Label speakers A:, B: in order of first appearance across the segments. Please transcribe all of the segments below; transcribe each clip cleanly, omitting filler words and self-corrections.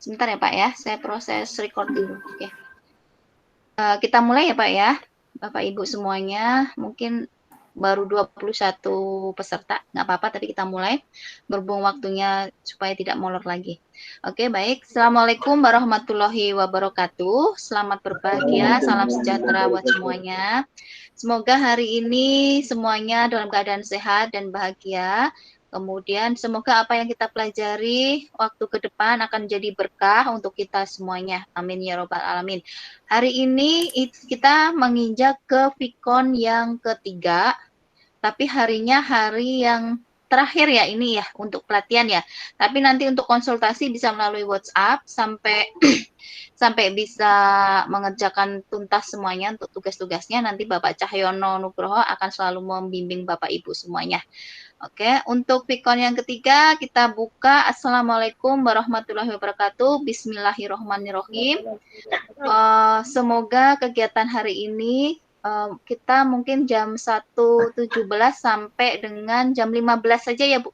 A: Sebentar ya Pak ya, saya proses record dulu. Oke. Kita mulai ya Pak ya, Bapak Ibu semuanya. Mungkin baru 21 peserta, nggak apa-apa, tapi kita mulai. Berhubung waktunya supaya tidak molor lagi. Oke, baik. Assalamualaikum warahmatullahi wabarakatuh. Selamat berbahagia, salam sejahtera buat semuanya. Semoga hari ini semuanya dalam keadaan sehat dan bahagia. Kemudian semoga apa yang kita pelajari waktu ke depan akan jadi berkah untuk kita semuanya. Amin ya robbal alamin. Hari ini kita menginjak ke Vikon yang ketiga, tapi harinya hari yang terakhir ya ini ya untuk pelatihan ya. Tapi nanti untuk konsultasi bisa melalui WhatsApp sampai sampai bisa mengerjakan tuntas semuanya untuk tugas-tugasnya. Nanti Bapak Cahyono Nugroho akan selalu membimbing Bapak Ibu semuanya. Oke, untuk Vikon yang ketiga kita buka. Assalamualaikum warahmatullahi wabarakatuh. Bismillahirrohmanirrohim. Semoga kegiatan hari ini kita mungkin jam 1.17 sampai dengan jam 15 saja ya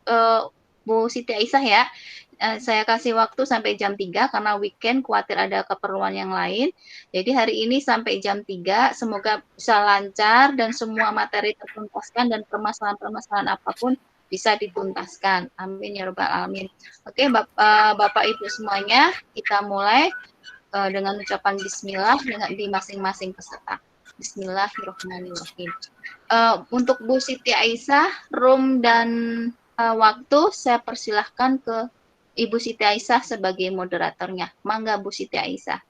A: Bu Siti Aisyah ya. Saya kasih waktu sampai jam 3 karena weekend khawatir ada keperluan yang lain. Jadi hari ini sampai jam 3 semoga bisa lancar dan semua materi tertuntaskan dan permasalahan-permasalahan apapun bisa dituntaskan. Amin ya robbal alamin. Oke, Bapak Ibu semuanya, kita mulai dengan ucapan bismillah dengan di masing-masing peserta. Bismillahirrahmanirrahim. Untuk Bu Siti Aisyah, room dan waktu saya persilahkan ke Ibu Siti Aisyah sebagai moderatornya. Mangga Bu Siti Aisyah.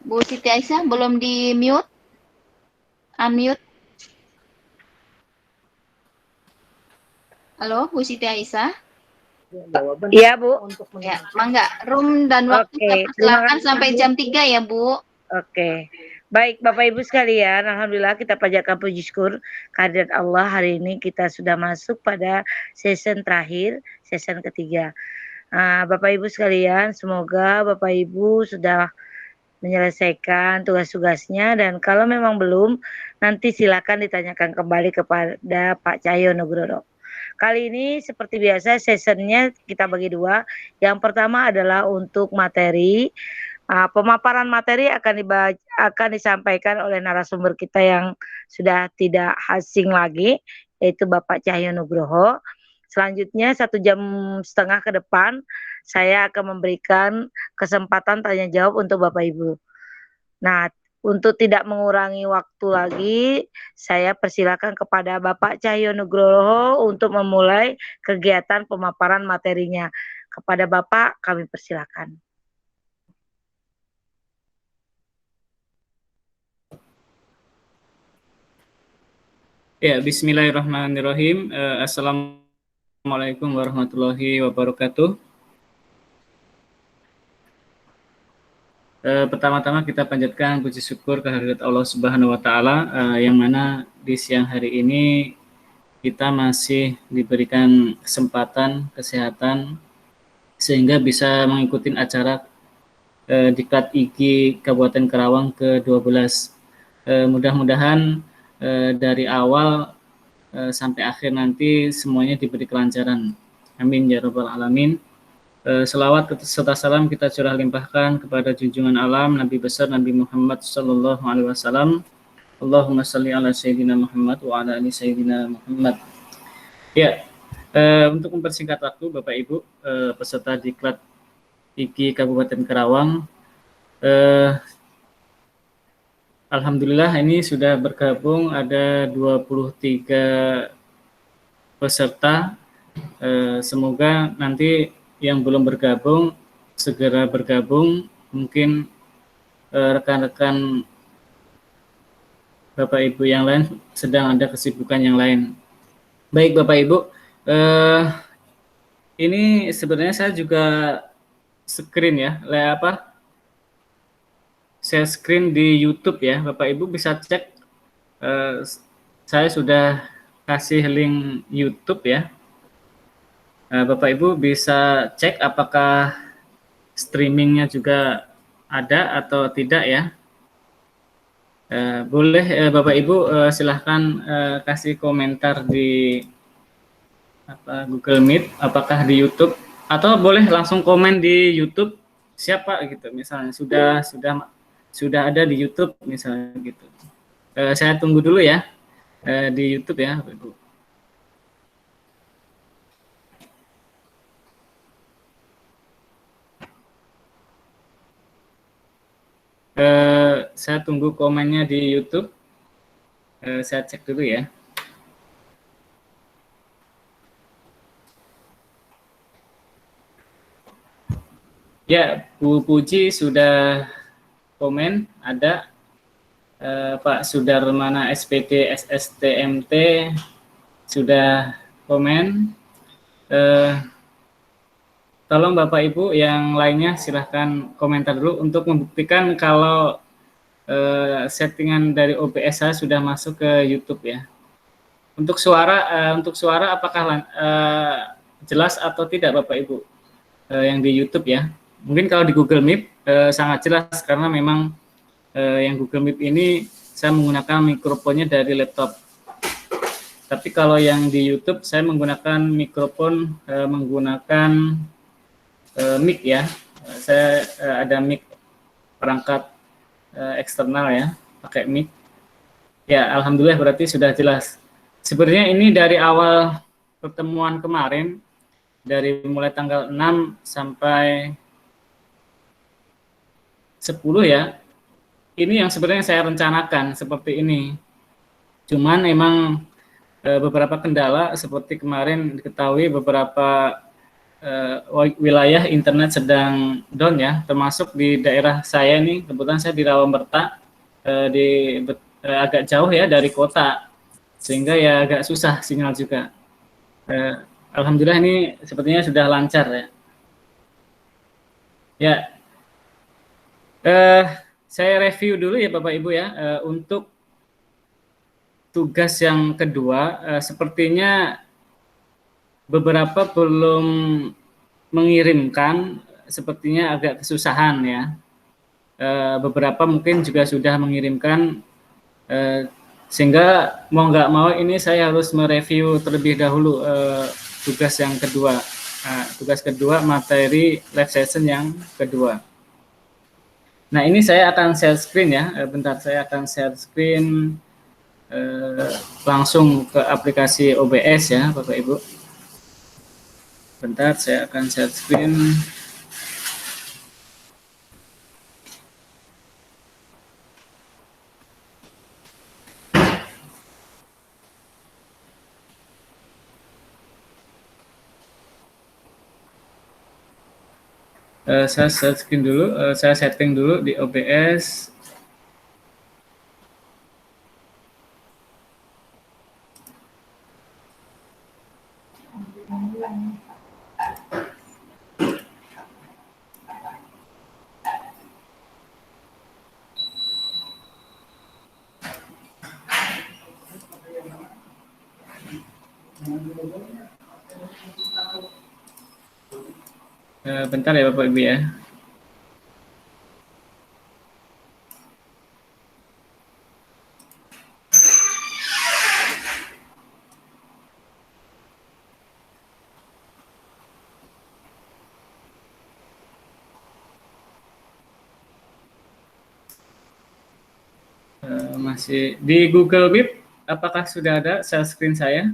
A: Bu Siti Aisyah belum di mute? Unmute. Halo Bu Siti Aisyah.
B: Iya Bu.
A: Ya, mangga. Room dan waktu saya persilahkan sampai jam 3 ya Bu.
B: Oke. Baik Bapak Ibu sekalian, alhamdulillah kita panjatkan puji syukur kehadirat Allah, hari ini kita sudah masuk pada season terakhir, season ketiga. Bapak Ibu sekalian, semoga Bapak Ibu sudah menyelesaikan tugas-tugasnya, dan kalau memang belum, nanti silakan ditanyakan kembali kepada Pak Cahyo Nugroho. Kali ini seperti biasa seasonnya kita bagi dua. Yang pertama adalah untuk materi. Pemaparan materi akan disampaikan oleh narasumber kita yang sudah tidak asing lagi, yaitu Bapak Cahyo Nugroho. Selanjutnya 1,5 jam ke depan saya akan memberikan kesempatan tanya jawab untuk Bapak Ibu. Nah, untuk tidak mengurangi waktu lagi, saya persilakan kepada Bapak Cahyo Nugroho untuk memulai kegiatan pemaparan materinya. Kepada Bapak kami persilakan.
C: Ya, bismillahirrahmanirrahim. Assalamualaikum warahmatullahi wabarakatuh. Pertama-tama kita panjatkan puji syukur kehadirat Allah Subhanahu wa taala, yang mana di siang hari ini kita masih diberikan kesempatan kesehatan sehingga bisa mengikuti acara Diklat IG Kabupaten Karawang ke-12. Mudah-mudahan dari awal sampai akhir nanti semuanya diberi kelancaran. Amin ya rabbal alamin. Selawat serta salam kita curah limpahkan kepada junjungan alam Nabi besar Nabi Muhammad sallallahu alaihi wasallam. Allahumma shalli ala sayyidina Muhammad wa ala ali sayyidina Muhammad. Ya, untuk mempersingkat waktu Bapak Ibu peserta Diklat IG Kabupaten Karawang, alhamdulillah ini sudah bergabung ada 23 peserta. Semoga nanti yang belum bergabung segera bergabung. Mungkin rekan-rekan Bapak Ibu yang lain sedang ada kesibukan yang lain. Baik Bapak Ibu, ini sebenarnya saya juga screen ya, saya screen di YouTube ya, Bapak Ibu bisa cek. Saya sudah kasih link YouTube ya. Bapak Ibu bisa cek apakah streamingnya juga ada atau tidak ya. Boleh Bapak Ibu silahkan kasih komentar di apa Google Meet, apakah di YouTube, atau boleh langsung komen di YouTube siapa gitu, misalnya sudah ada di YouTube misalnya gitu. Saya tunggu dulu ya di YouTube ya, Bapak Ibu. Saya tunggu komennya di YouTube. Saya cek dulu ya. Ya, Bu Puji sudah komen, ada Pak Sudarmana SPD SSTMT sudah komen. Tolong Bapak Ibu yang lainnya silahkan komentar dulu untuk membuktikan kalau settingan dari OBS saya sudah masuk ke YouTube ya. Untuk suara apakah jelas atau tidak Bapak Ibu yang di YouTube ya? Mungkin kalau di Google Meet sangat jelas karena memang yang Google Meet ini saya menggunakan mikrofonnya dari laptop. Tapi kalau yang di YouTube saya menggunakan mikrofon menggunakan mic ya. Saya ada mic perangkat eksternal ya, pakai mic. Ya, alhamdulillah berarti sudah jelas. Sebenarnya ini dari awal pertemuan kemarin, dari mulai tanggal 6 sampai 10 ya, ini yang sebenarnya saya rencanakan seperti ini. Cuman memang beberapa kendala seperti kemarin diketahui beberapa wilayah internet sedang down ya, termasuk di daerah saya nih, kebetulan saya di Rawamerta, agak jauh ya dari kota, sehingga ya agak susah sinyal juga. Alhamdulillah ini sepertinya sudah lancar ya. Ya, saya review dulu ya Bapak Ibu ya, untuk tugas yang kedua, sepertinya beberapa belum mengirimkan, sepertinya agak kesusahan ya. Beberapa mungkin juga sudah mengirimkan, sehingga mau nggak mau ini saya harus mereview terlebih dahulu tugas yang kedua. Tugas kedua materi live session yang kedua. Nah ini saya akan share screen ya, bentar saya akan share screen langsung ke aplikasi OBS ya Bapak Ibu. Bentar saya akan share screen. Saya share screen dulu, saya setting dulu di OBS. Bentar ya Bapak Ibu ya. Masih di Google Meet, apakah sudah ada share screen saya?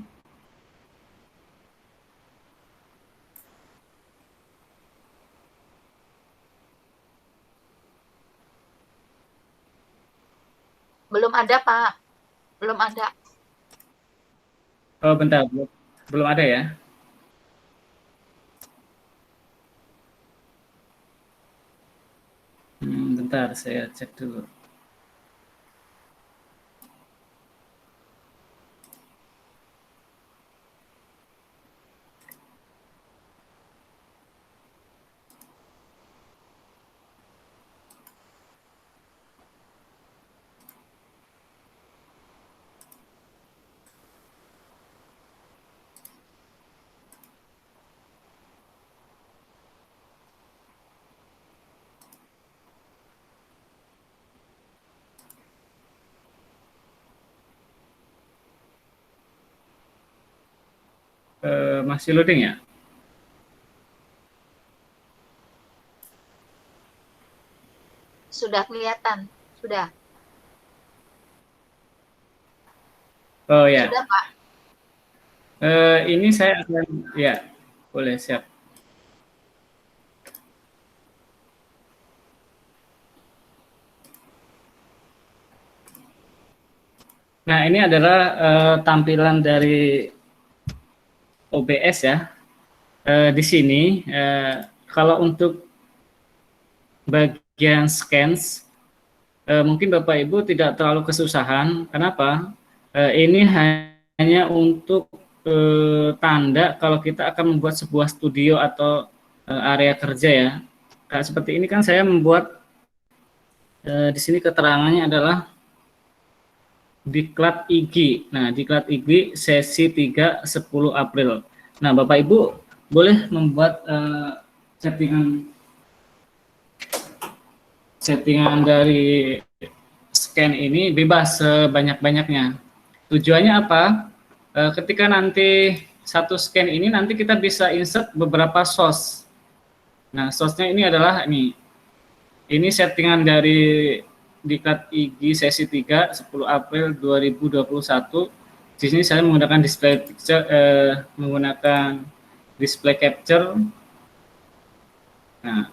A: Belum ada, Pak. Belum ada.
C: Oh, bentar, belum ada ya. Bentar, saya cek dulu. Masih loading ya?
A: Sudah kelihatan. Sudah.
C: Oh ya.
A: Sudah, Pak.
C: Ini saya akan, ya, boleh, siap. Nah, ini adalah tampilan dari OBS ya. Di sini, kalau untuk bagian scans, mungkin Bapak Ibu tidak terlalu kesusahan. Kenapa? Ini hanya untuk tanda kalau kita akan membuat sebuah studio atau area kerja ya. Kayak seperti ini kan saya membuat di sini keterangannya adalah Diklat IG. Nah, Diklat IG sesi 3 10 April. Nah, Bapak Ibu boleh membuat settingan dari scan ini bebas sebanyak-banyaknya. Tujuannya apa? Ketika nanti satu scan ini nanti kita bisa insert beberapa source. Nah, source-nya ini adalah ini settingan dari Diklat IG sesi 3 10 April 2021. Di sini saya menggunakan display capture. Nah,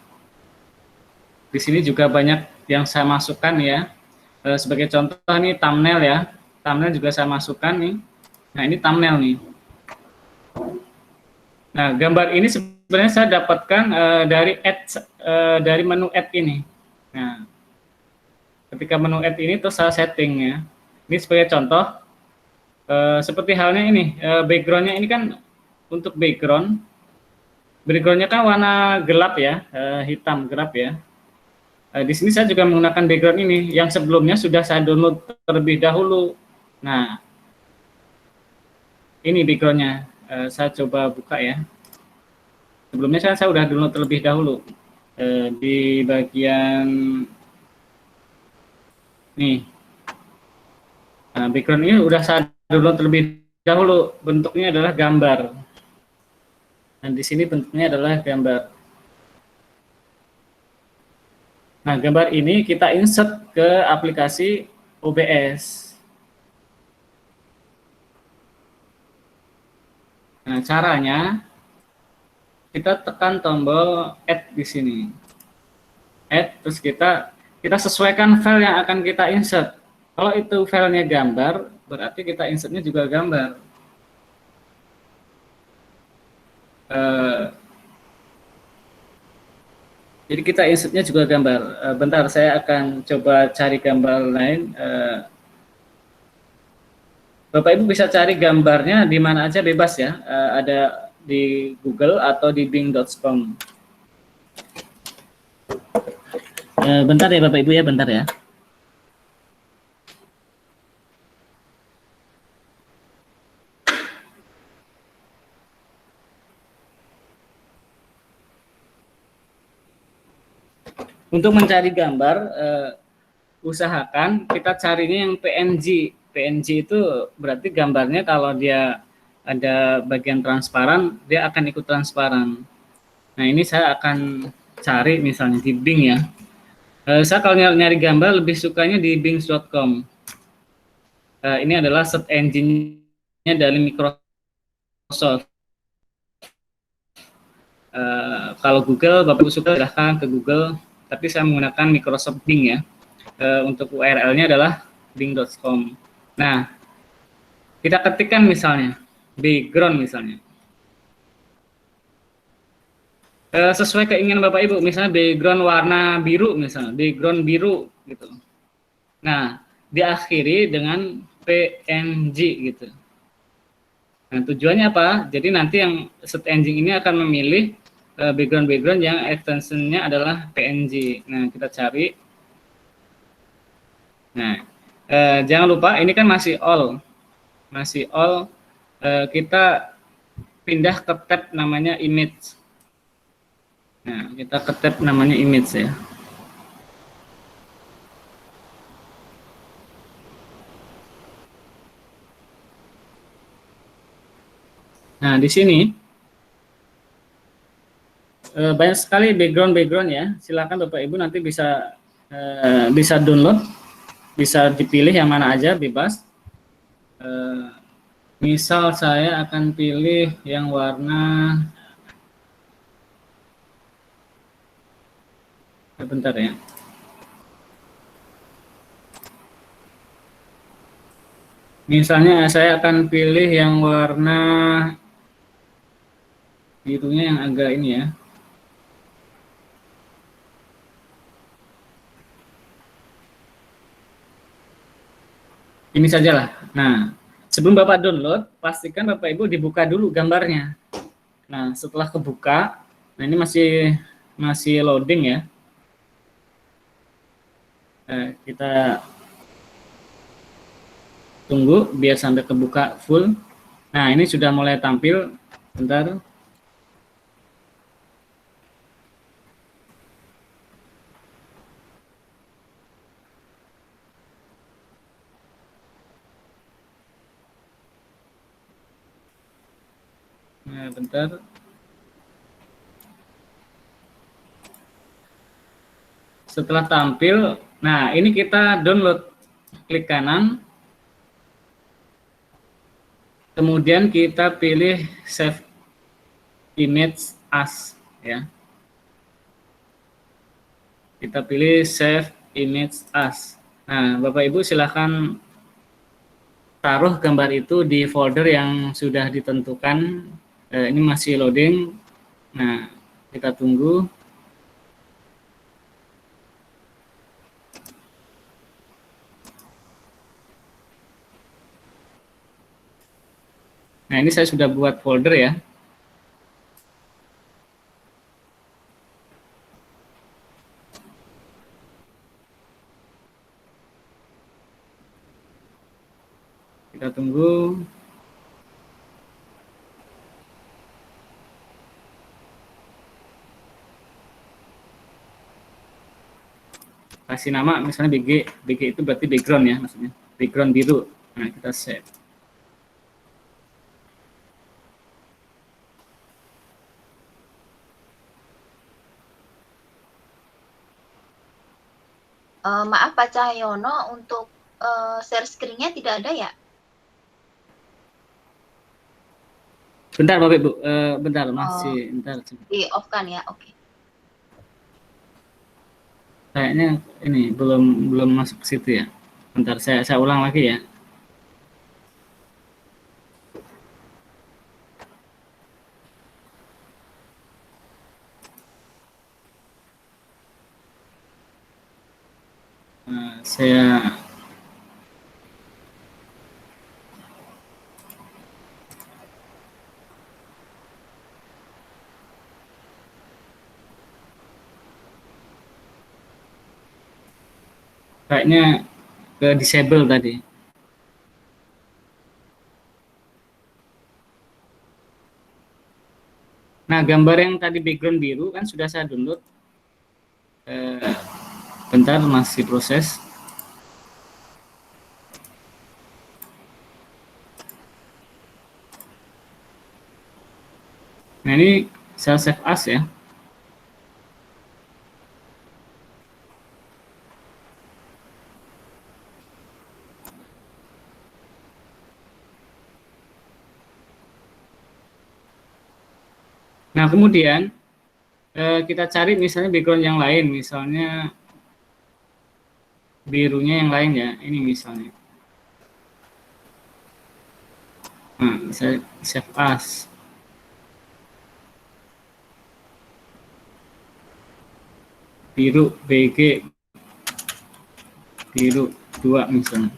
C: di sini juga banyak yang saya masukkan ya. Sebagai contoh ini thumbnail ya. Thumbnail juga saya masukkan nih. Nah, ini thumbnail nih. Nah, gambar ini sebenarnya saya dapatkan dari menu add ini. Nah, ketika menu add ini terus saya setting ya. Ini sebagai contoh, seperti halnya ini, backgroundnya ini kan untuk backgroundnya kan warna gelap ya, hitam gelap ya. Di sini saya juga menggunakan background ini, yang sebelumnya sudah saya download terlebih dahulu. Nah, ini backgroundnya, saya coba buka ya. Sebelumnya saya sudah download terlebih dahulu di bagian nih. Nah, background ini udah saya download terlebih dahulu. Bentuknya adalah gambar. Dan di sini bentuknya adalah gambar. Nah, gambar ini kita insert ke aplikasi OBS. Nah, caranya kita tekan tombol add di sini. Add, terus kita sesuaikan file yang akan kita insert. Kalau itu filenya gambar, berarti kita insertnya juga gambar. Jadi kita insertnya juga gambar. Bentar, saya akan coba cari gambar lain. Bapak Ibu bisa cari gambarnya di mana aja bebas ya. Ada di Google atau di bing.com. Bentar ya Bapak Ibu ya, bentar ya. Untuk mencari gambar, usahakan kita carinya yang PNG. PNG itu berarti gambarnya kalau dia ada bagian transparan, dia akan ikut transparan. Nah, ini saya akan cari misalnya di Bing ya. Saya kalau nyari gambar lebih sukanya di bing.com. Ini adalah search engine-nya dari Microsoft. Kalau Google, Bapak Ibu suka silahkan ke Google, tapi saya menggunakan Microsoft Bing ya. Untuk URL-nya adalah bing.com. Nah, kita ketikkan misalnya background misalnya. Sesuai keinginan Bapak Ibu, misalnya background warna biru misalnya, background biru gitu. Nah, diakhiri dengan PNG gitu. Nah, tujuannya apa? Jadi nanti yang search engine ini akan memilih background-background yang extension-nya adalah PNG. Nah, kita cari. Nah, jangan lupa ini kan masih all. Masih all. Kita pindah ke tab namanya image. Nah, kita ke tab namanya image ya. Nah, di sini banyak sekali background ya. Silakan Bapak Ibu nanti bisa download, bisa dipilih yang mana aja, bebas. Misal saya akan pilih yang warna, bentar ya. Misalnya saya akan pilih yang warna birunya yang agak ini ya. Ini sajalah. Nah, sebelum Bapak download, pastikan Bapak Ibu dibuka dulu gambarnya. Nah, setelah kebuka, nah ini masih loading ya. Kita tunggu biar sampai kebuka full. Nah, ini sudah mulai tampil. Bentar. Nah, bentar. Setelah tampil, nah ini kita download. Klik kanan. Kemudian kita pilih save image as ya. Kita pilih save image as. Nah, Bapak Ibu silahkan taruh gambar itu di folder yang sudah ditentukan. Ini masih loading. Nah, kita tunggu. Nah, ini saya sudah buat folder ya. Kita tunggu. Kasih nama misalnya BG. BG itu berarti background ya maksudnya. Background biru. Nah, kita save.
A: Maaf Pak Cahyono, untuk share screen-nya tidak ada ya?
C: Bentar Bapak Ibu, bentar masih, bentar.
A: Di off kan ya, oke.
C: Kayaknya ini belum masuk ke situ ya. Bentar saya ulang lagi ya. Saya kayaknya ke disable tadi. Nah, gambar yang tadi background biru kan sudah saya download. Bentar, masih proses. Nah, ini saya save as ya. Nah, kemudian kita cari misalnya background yang lain, misalnya birunya yang lain ya, ini misalnya. Nah, saya save as. Biru BG biru 2 misalnya.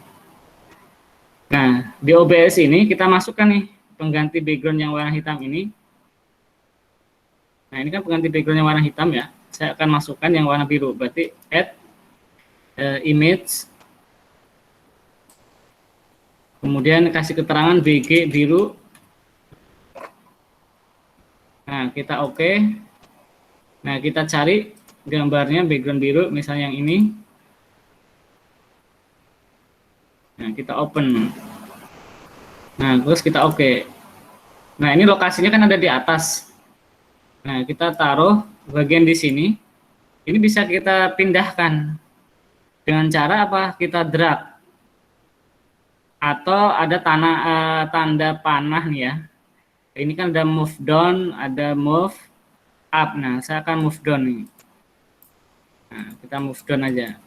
C: Nah, di OBS ini kita masukkan nih pengganti background yang warna hitam ini. Nah, ini kan pengganti background yang warna hitam ya. Saya akan masukkan yang warna biru. Berarti add image. Kemudian kasih keterangan BG biru. Nah, kita oke. Nah, kita cari gambarnya background biru, misalnya yang ini. Nah, kita open. Nah, terus kita oke. Nah, ini lokasinya kan ada di atas. Nah, kita taruh bagian di sini. Ini bisa kita pindahkan dengan cara apa? Kita drag atau ada tanda panah nih ya. Ini kan ada move down, ada move up. Nah, saya akan move down nih. Nah, kita move down aja.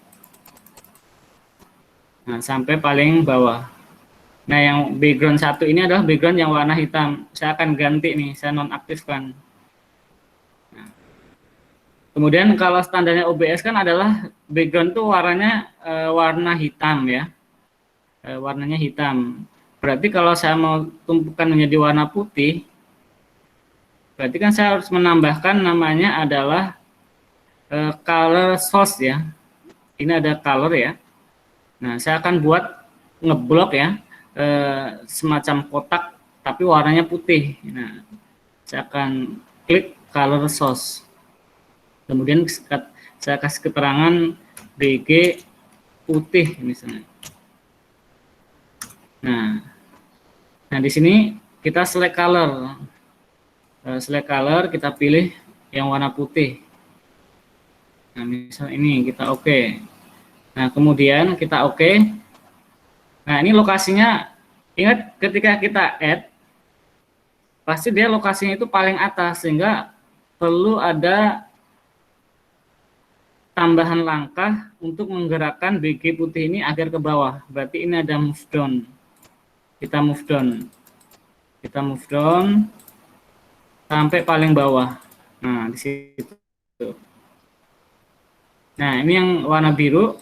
C: Nah, sampai paling bawah. Nah, yang background satu ini adalah background yang warna hitam. Saya akan ganti nih, saya nonaktifkan. Nah, kemudian kalau standarnya OBS kan adalah background tuh warnanya warna hitam ya. Warnanya hitam. Berarti kalau saya mau tumpukan menjadi warna putih, berarti kan saya harus menambahkan namanya adalah color source ya. Ini ada color ya. Nah, saya akan buat ngeblok ya, semacam kotak tapi warnanya putih. Nah, saya akan klik color source. Kemudian saya kasih keterangan BG putih misalnya. Nah di sini kita select color. Select color, kita pilih yang warna putih. Nah, misal ini kita oke. Nah, kemudian kita oke. Nah, ini lokasinya, ingat ketika kita add, pasti dia lokasinya itu paling atas, sehingga perlu ada tambahan langkah untuk menggerakkan BG putih ini agar ke bawah. Berarti ini ada move down. Kita move down. Kita move down sampai paling bawah. Nah, di situ. Nah, ini yang warna biru.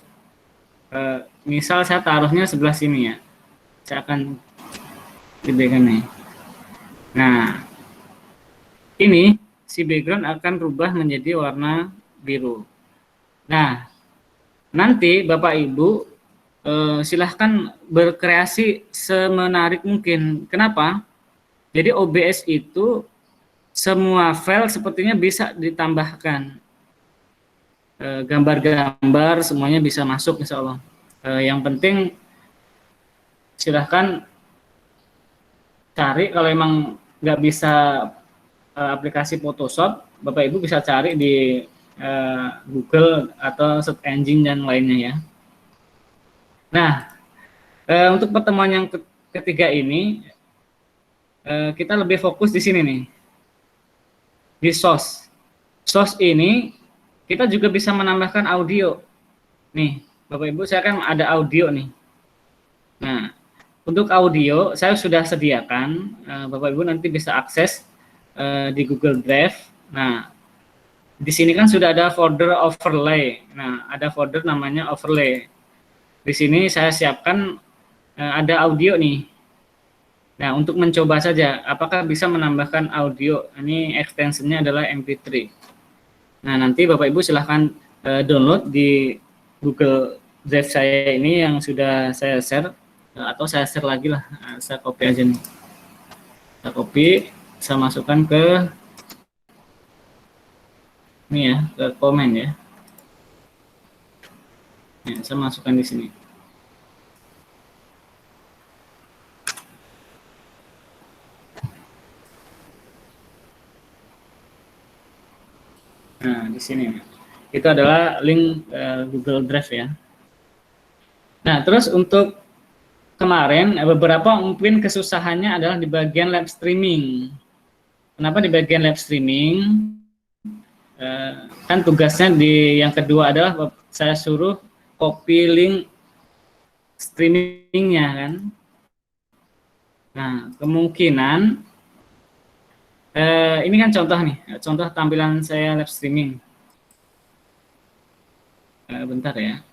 C: Misal saya taruhnya sebelah sini ya. Saya akan gedekan nih. Nah, ini si background akan berubah menjadi warna biru. Nah, nanti Bapak Ibu silahkan berkreasi semenarik mungkin. Kenapa? Jadi OBS itu semua file sepertinya bisa ditambahkan. Gambar-gambar semuanya bisa masuk insya Allah. Yang penting silahkan cari, kalau emang nggak bisa aplikasi Photoshop, Bapak Ibu bisa cari di Google atau search engine dan lainnya ya. Nah, untuk pertemuan yang ketiga ini kita lebih fokus di sini nih, di source. Source ini kita juga bisa menambahkan audio. Nih, Bapak Ibu, saya kan ada audio nih. Nah, untuk audio saya sudah sediakan. Bapak Ibu nanti bisa akses di Google Drive. Nah, di sini kan sudah ada folder overlay. Nah, ada folder namanya overlay. Di sini saya siapkan ada audio nih. Nah, untuk mencoba saja apakah bisa menambahkan audio. Ini extensionnya adalah MP3. Nah, nanti Bapak Ibu silahkan download di Google Drive saya ini yang sudah saya share, atau saya share lagi lah. Saya copy aja nih. Saya copy, saya masukkan ke ini ya, ke komen ya. Nah, saya masukkan di sini. Nah, di sini itu adalah link Google Drive ya. Nah, terus untuk kemarin beberapa mungkin kesusahannya adalah di bagian live streaming. Kenapa di bagian live streaming? Kan tugasnya di yang kedua adalah saya suruh copy link streamingnya kan. Nah, kemungkinan ini kan contoh nih, contoh tampilan saya live streaming. Bentar ya.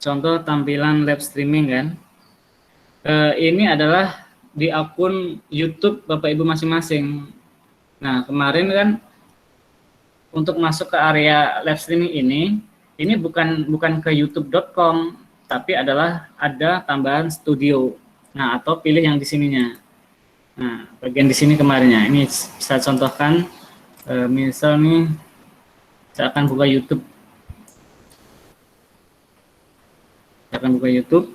C: Contoh tampilan live streaming kan. Ini adalah di akun YouTube Bapak Ibu masing-masing. Nah, kemarin kan untuk masuk ke area live streaming ini bukan ke youtube.com, tapi adalah ada tambahan studio. Nah, atau pilih yang di sininya. Nah, bagian di sini kemarinnya. Ini saya contohkan. Misal nih, saya akan buka YouTube. Saya akan buka YouTube.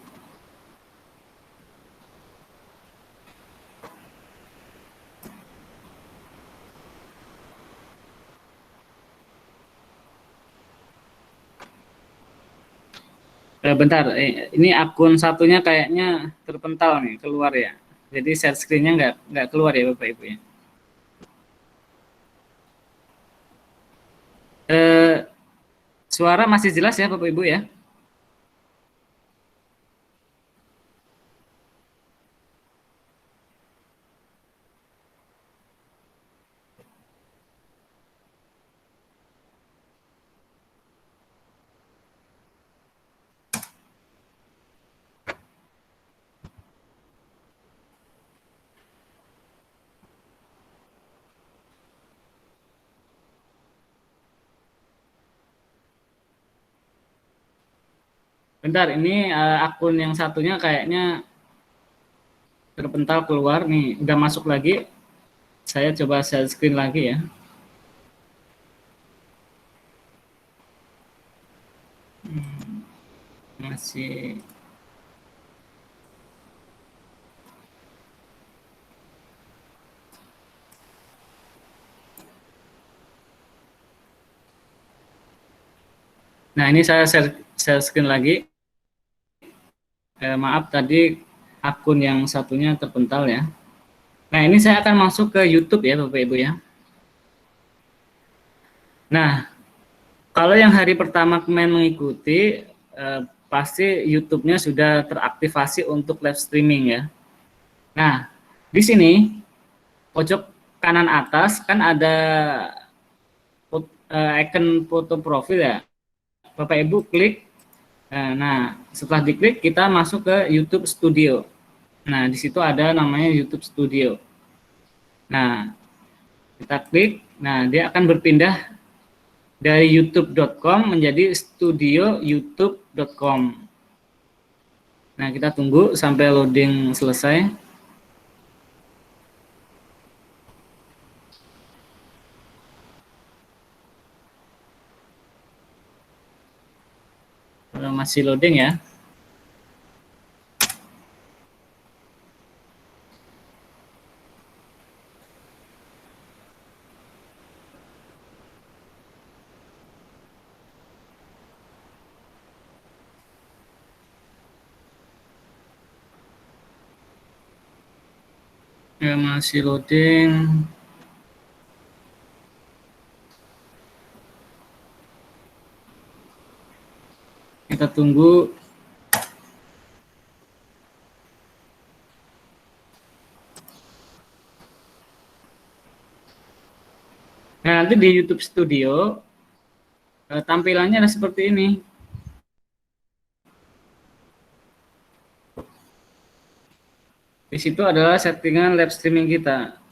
C: Bentar, ini akun satunya kayaknya terpental nih, keluar ya. Jadi share screen-nya nggak keluar ya Bapak Ibu ya. Suara masih jelas ya Bapak Ibu ya? Bentar, ini akun yang satunya kayaknya terpental keluar nih, udah masuk lagi. Saya coba share screen lagi ya. Masih. Nah, ini saya share screen lagi. Maaf tadi akun yang satunya terpental ya. Nah, ini saya akan masuk ke YouTube ya Bapak Ibu ya. Nah, kalau yang hari pertama kemarin mengikuti, pasti YouTube-nya sudah teraktivasi untuk live streaming ya. Nah, di sini pojok kanan atas kan ada icon foto profil ya. Bapak Ibu klik. Nah, setelah diklik kita masuk ke YouTube Studio. Nah, di situ ada namanya YouTube Studio. Nah, kita klik. Nah, dia akan berpindah dari youtube.com menjadi studioyoutube.com. Nah, kita tunggu sampai loading selesai. Kalau masih loading ya. Ya, masih loading. Kita tunggu. Nah, nanti di YouTube Studio tampilannya ada seperti ini. Di situ adalah settingan live streaming kita.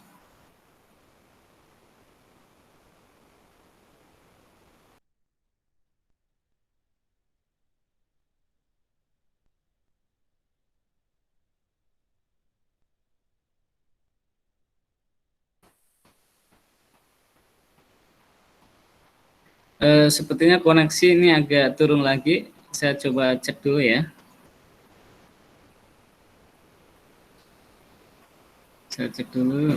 C: Sepertinya koneksi ini agak turun lagi. Saya coba cek dulu ya. Saya cek dulu.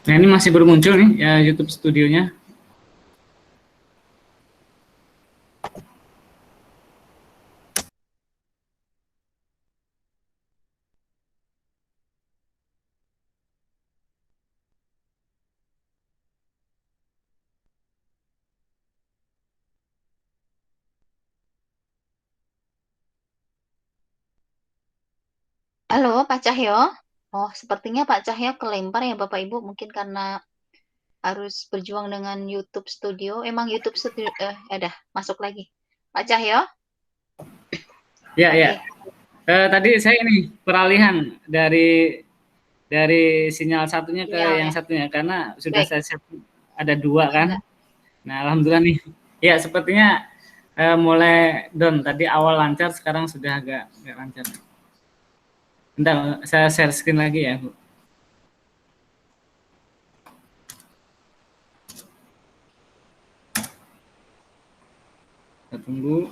C: Nah, ini masih bermuncul nih ya YouTube Studionya.
A: Halo, Pak Cahyo. Oh, sepertinya Pak Cahyo kelempar ya Bapak Ibu, mungkin karena harus berjuang dengan YouTube Studio. Emang YouTube Studio, ada masuk lagi. Pak Cahyo?
C: Ya,
A: Oke.
C: ya. Tadi saya ini peralihan dari sinyal satunya ke
A: Sinyal
C: yang
A: ya.
C: satunya karena sudah
A: Baik.
C: saya set ada dua kan.
A: Benar.
C: Nah, alhamdulillah nih. Ya, sepertinya mulai down. Tadi awal lancar, sekarang sudah agak lancar. Bentar, saya share screen lagi ya, Bu. Kita tunggu.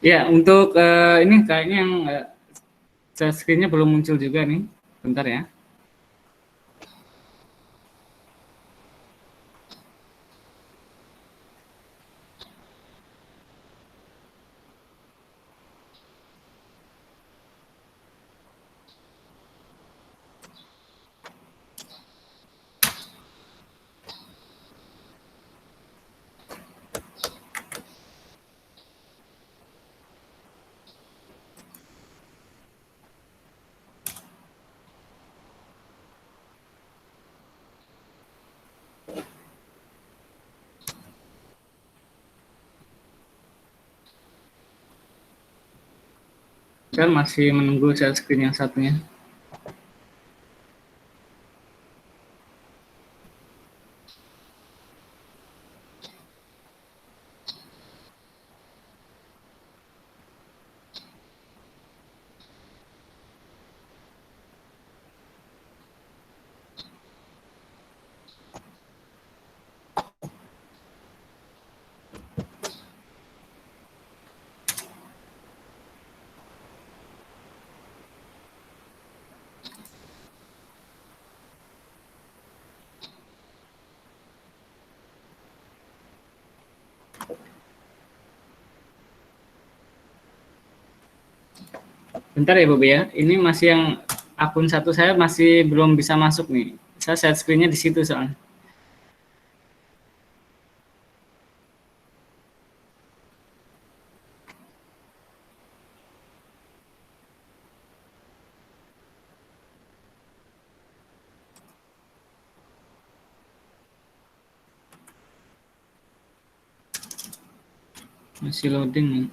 C: Ya, untuk ini kayaknya yang share screen-nya belum muncul juga nih. Bentar ya. Kan masih menunggu share screen yang satunya. Bentar ya Bobi ya. Ini masih yang akun satu saya masih belum bisa masuk nih. Saya share screen-nya di situ soalnya. Masih loading nih.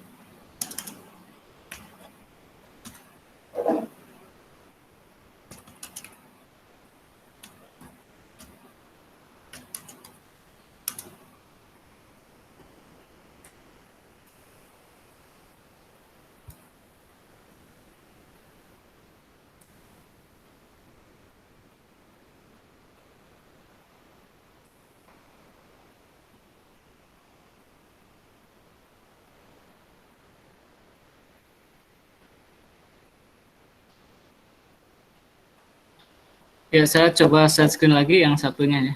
C: Ya, saya coba share screen lagi yang satunya ya.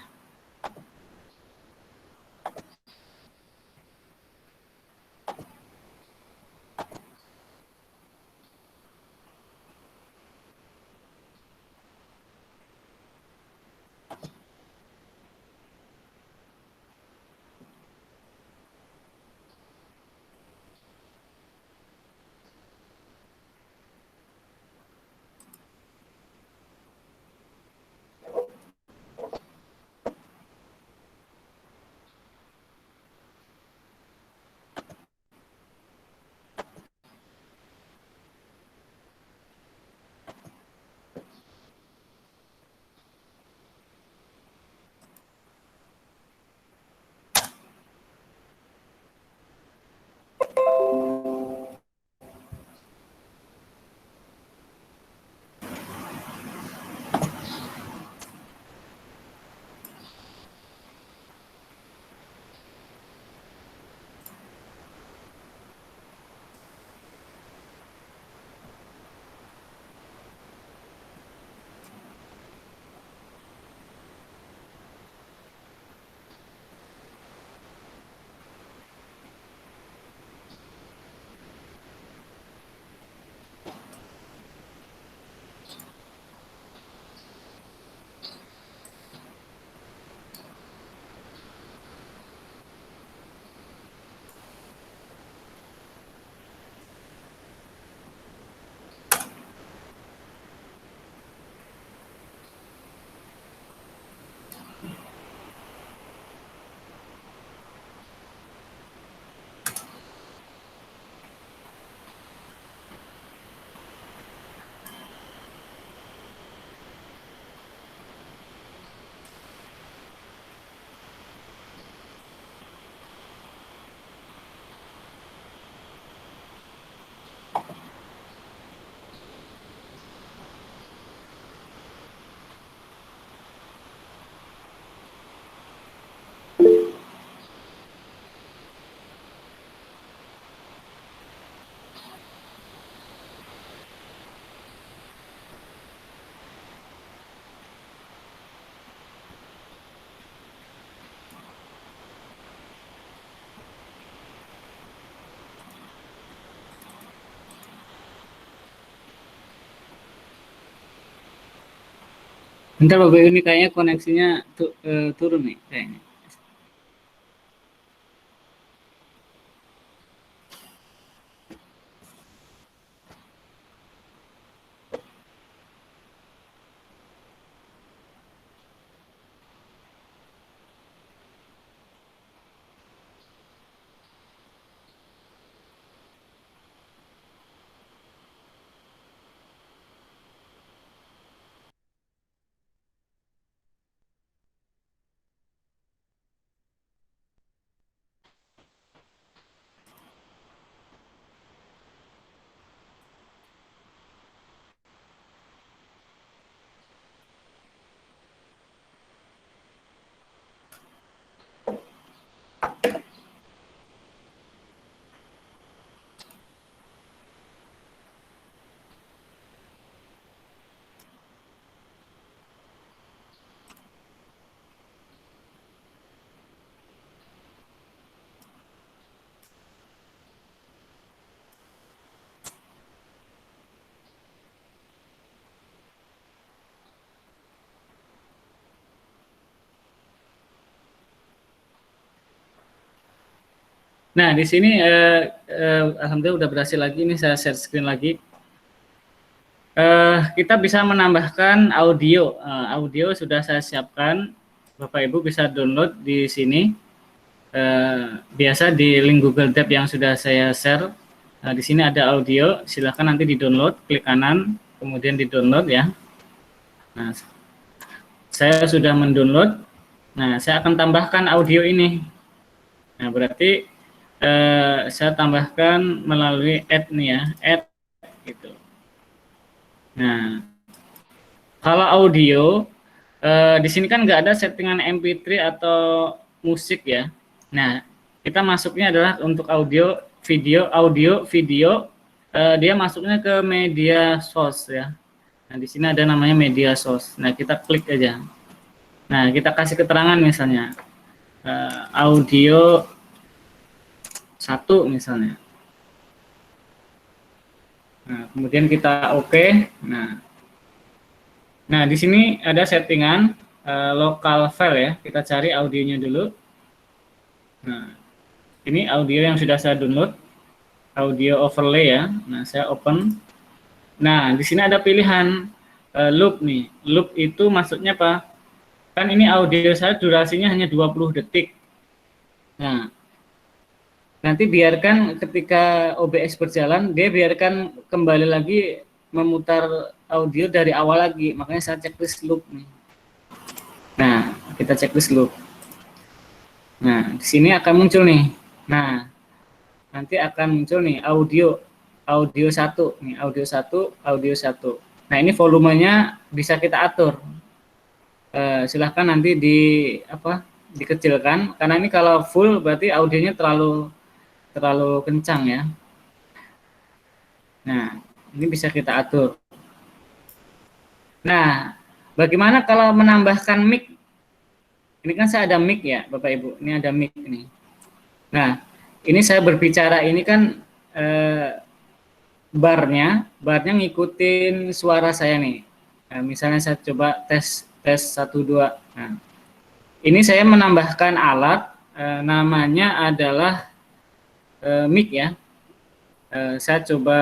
C: Bentar Bapak Ibu, ini kayaknya koneksinya turun nih kayaknya. Nah, di sini alhamdulillah udah berhasil lagi nih, saya share screen lagi. Kita bisa menambahkan audio. Audio sudah saya siapkan. Bapak Ibu bisa download di sini. Biasa di link Google Drive yang sudah saya share. Di sini ada audio. Silahkan nanti di download. Klik kanan, kemudian di download ya. Nah, saya sudah mendownload. Nah, saya akan tambahkan audio ini. Nah, berarti saya tambahkan melalui add nih ya, add gitu. Nah, kalau audio di sini kan nggak ada settingan MP3 atau musik ya. Nah, kita masuknya adalah untuk audio, video, dia masuknya ke media source ya. Nah, di sini ada namanya media source. Nah, kita klik aja. Nah, kita kasih keterangan misalnya audio 1 misalnya. Nah, kemudian kita oke. Nah, di sini ada settingan local file ya. Kita cari audionya dulu. Nah, ini audio yang sudah saya download, audio overlay ya. Nah, saya open. Nah, di sini ada pilihan loop nih. Loop itu maksudnya apa? Kan ini audio saya durasinya hanya 20 detik. Nah, nanti biarkan ketika OBS berjalan, dia biarkan kembali lagi memutar audio dari awal lagi. Makanya saya checklist loop nih. Nah, kita checklist loop. Nah, di sini akan muncul nih. Nah, nanti akan muncul nih audio 1 nih, audio 1. Nah, ini volumenya bisa kita atur. Silahkan nanti dikecilkan, karena ini kalau full berarti audionya terlalu kencang ya. Nah, ini bisa kita atur. Nah, bagaimana kalau menambahkan mic? Ini kan saya ada mic ya, Bapak Ibu. Ini ada mic nih. Nah, ini saya berbicara ini kan barnya ngikutin suara saya nih. Nah, misalnya saya coba tes 1 2. Nah, ini saya menambahkan alat namanya adalah mic ya. Saya coba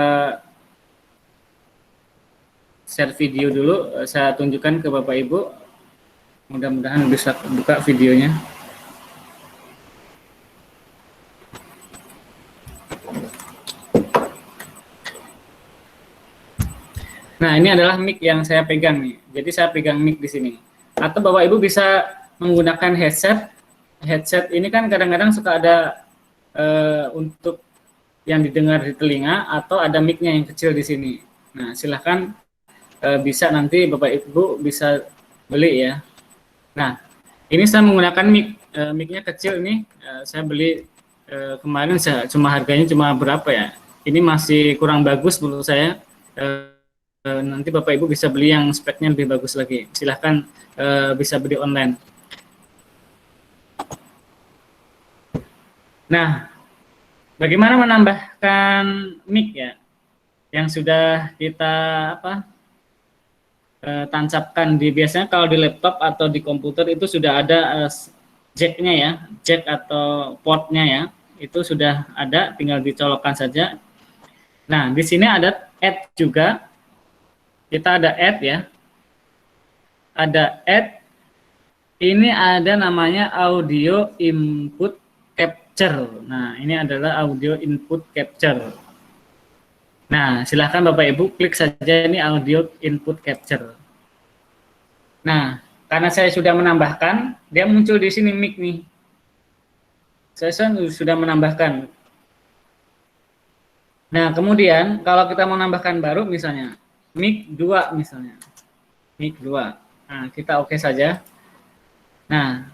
C: share video dulu, saya tunjukkan ke Bapak Ibu. Mudah-mudahan bisa buka videonya. Nah, ini adalah mic yang saya pegang nih. Jadi saya pegang mic di sini. Atau Bapak Ibu bisa menggunakan headset. Headset ini kan kadang-kadang suka ada untuk yang didengar di telinga, atau ada mic-nya yang kecil di sini. Nah, silahkan bisa nanti Bapak Ibu bisa beli ya. Nah, ini saya menggunakan mic-nya kecil ini. Saya beli kemarin, cuma harganya cuma berapa ya? Ini masih kurang bagus menurut saya. Nanti Bapak Ibu bisa beli yang speknya lebih bagus lagi. Silahkan bisa beli online. Nah, bagaimana menambahkan mic ya? Yang sudah kita tancapkan di, biasanya kalau di laptop atau di komputer itu sudah ada jack-nya ya, jack atau portnya ya, itu sudah ada, tinggal dicolokkan saja. Nah, di sini ada add juga, kita ada add ya, ada add, ini ada namanya audio input capture. Nah, ini adalah audio input capture. Nah, silahkan Bapak Ibu klik saja ini audio input capture. Nah, karena saya sudah menambahkan, dia muncul di sini mic nih. Saya sudah menambahkan. Nah, kemudian kalau kita mau menambahkan baru misalnya mic 2 misalnya. Mic 2. Nah, kita oke saja. Nah,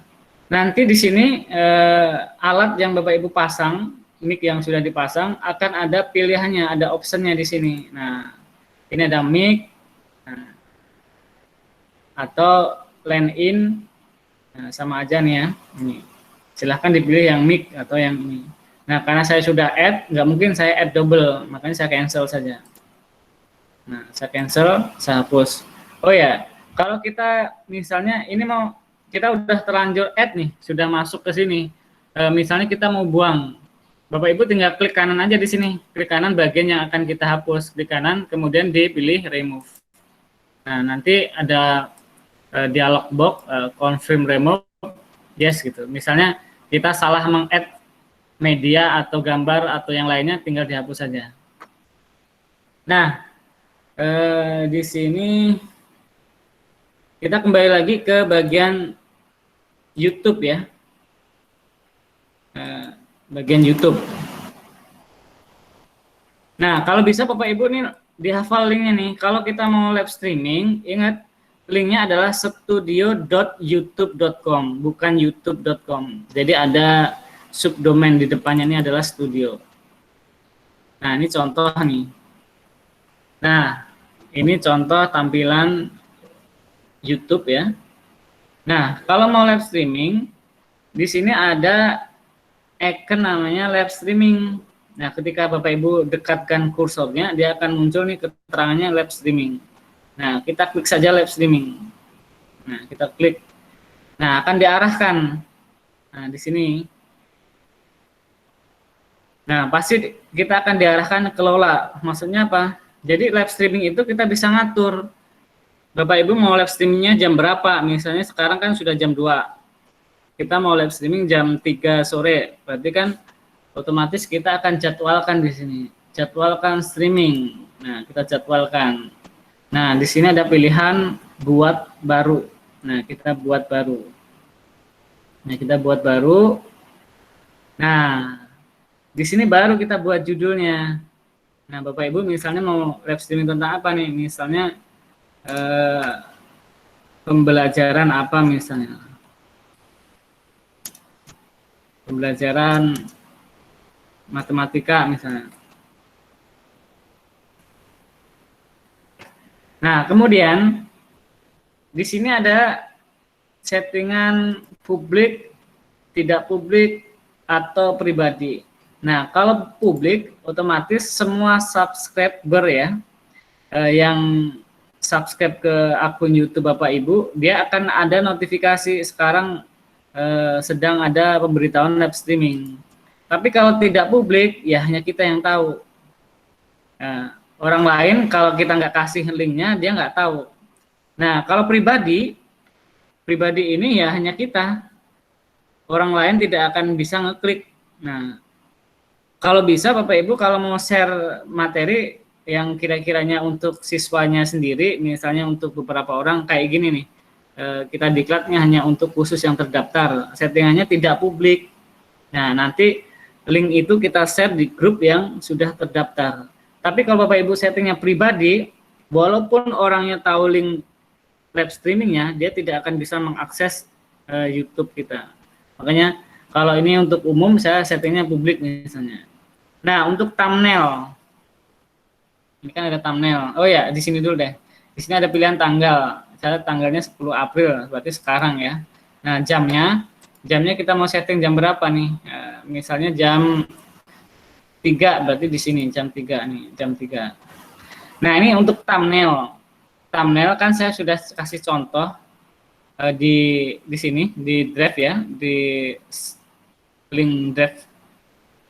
C: nanti di sini alat yang Bapak Ibu pasang, mic yang sudah dipasang akan ada pilihannya, ada optionnya di sini. Nah, ini ada mic, nah, atau line in, nah, sama aja nih ya. Ini. Silahkan dipilih yang mic atau yang ini. Nah, karena saya sudah add, nggak mungkin saya add double, makanya saya cancel saja. Nah, saya cancel, saya hapus. Oh ya, kalau kita misalnya ini mau, kita udah terlanjur add nih, sudah masuk ke sini. Misalnya kita mau buang, Bapak Ibu tinggal klik kanan aja di sini, klik kanan bagian yang akan kita hapus, klik kanan, kemudian dipilih remove. Nah, nanti ada dialog box confirm remove, yes gitu. Misalnya kita salah meng-add media atau gambar atau yang lainnya, tinggal dihapus saja. Nah, di sini kita kembali lagi ke bagian YouTube ya. Bagian YouTube. Nah, kalau bisa Bapak Ibu nih dihafal linknya nih. Kalau kita mau live streaming, ingat linknya adalah studio.youtube.com, bukan youtube.com. Jadi ada subdomain di depannya, ini adalah studio. Nah, ini contoh nih. Nah, ini contoh tampilan YouTube ya. Nah, kalau mau live streaming, di sini ada icon namanya live streaming. Nah, ketika Bapak Ibu dekatkan kursornya, dia akan muncul nih keterangannya live streaming. Nah, kita klik saja live streaming. Nah, kita klik. Nah, akan diarahkan. Nah, di sini. Nah, pasti kita akan diarahkan kelola. Maksudnya apa? Jadi live streaming itu kita bisa ngatur. Bapak Ibu mau live streamingnya jam berapa? Misalnya sekarang kan sudah jam 2. Kita mau live streaming jam 3 sore. Berarti kan otomatis kita akan jadwalkan di sini. Jadwalkan streaming. Nah, kita jadwalkan. Nah, di sini ada pilihan buat baru. Nah, kita buat baru. Nah, kita buat baru. Nah, di sini baru kita buat judulnya. Nah, Bapak Ibu misalnya mau live streaming tentang apa nih? Misalnya pembelajaran apa misalnya? Pembelajaran matematika misalnya. Nah, kemudian di sini ada settingan publik, tidak publik, atau pribadi. Nah, kalau publik, otomatis semua subscriber ya, yang subscribe ke akun YouTube Bapak Ibu, dia akan ada notifikasi sekarang sedang ada pemberitahuan live streaming. Tapi kalau tidak publik, ya hanya kita yang tahu. Nah, orang lain kalau kita nggak kasih linknya, dia nggak tahu. Nah, kalau pribadi ini ya hanya kita. Orang lain tidak akan bisa ngeklik. Nah, kalau bisa Bapak Ibu kalau mau share materi yang kira-kiranya untuk siswanya sendiri, misalnya untuk beberapa orang kayak gini nih, kita diklatnya hanya untuk khusus yang terdaftar, settingannya tidak publik. Nah, nanti link itu kita share di grup yang sudah terdaftar. Tapi kalau Bapak Ibu settingnya pribadi, walaupun orangnya tahu link live streamingnya, dia tidak akan bisa mengakses YouTube kita. Makanya kalau ini untuk umum, saya settingnya publik misalnya. Nah, untuk thumbnail, ini kan ada thumbnail. Oh ya, di sini dulu deh. Di sini ada pilihan tanggal. Saya tanggalnya 10 April, berarti sekarang ya. Nah, jamnya kita mau setting jam berapa nih? Misalnya jam 3, berarti di sini jam 3 nih, jam 3. Nah, ini untuk thumbnail. thumbnail kan saya sudah kasih contoh di sini di drive ya, di link drive.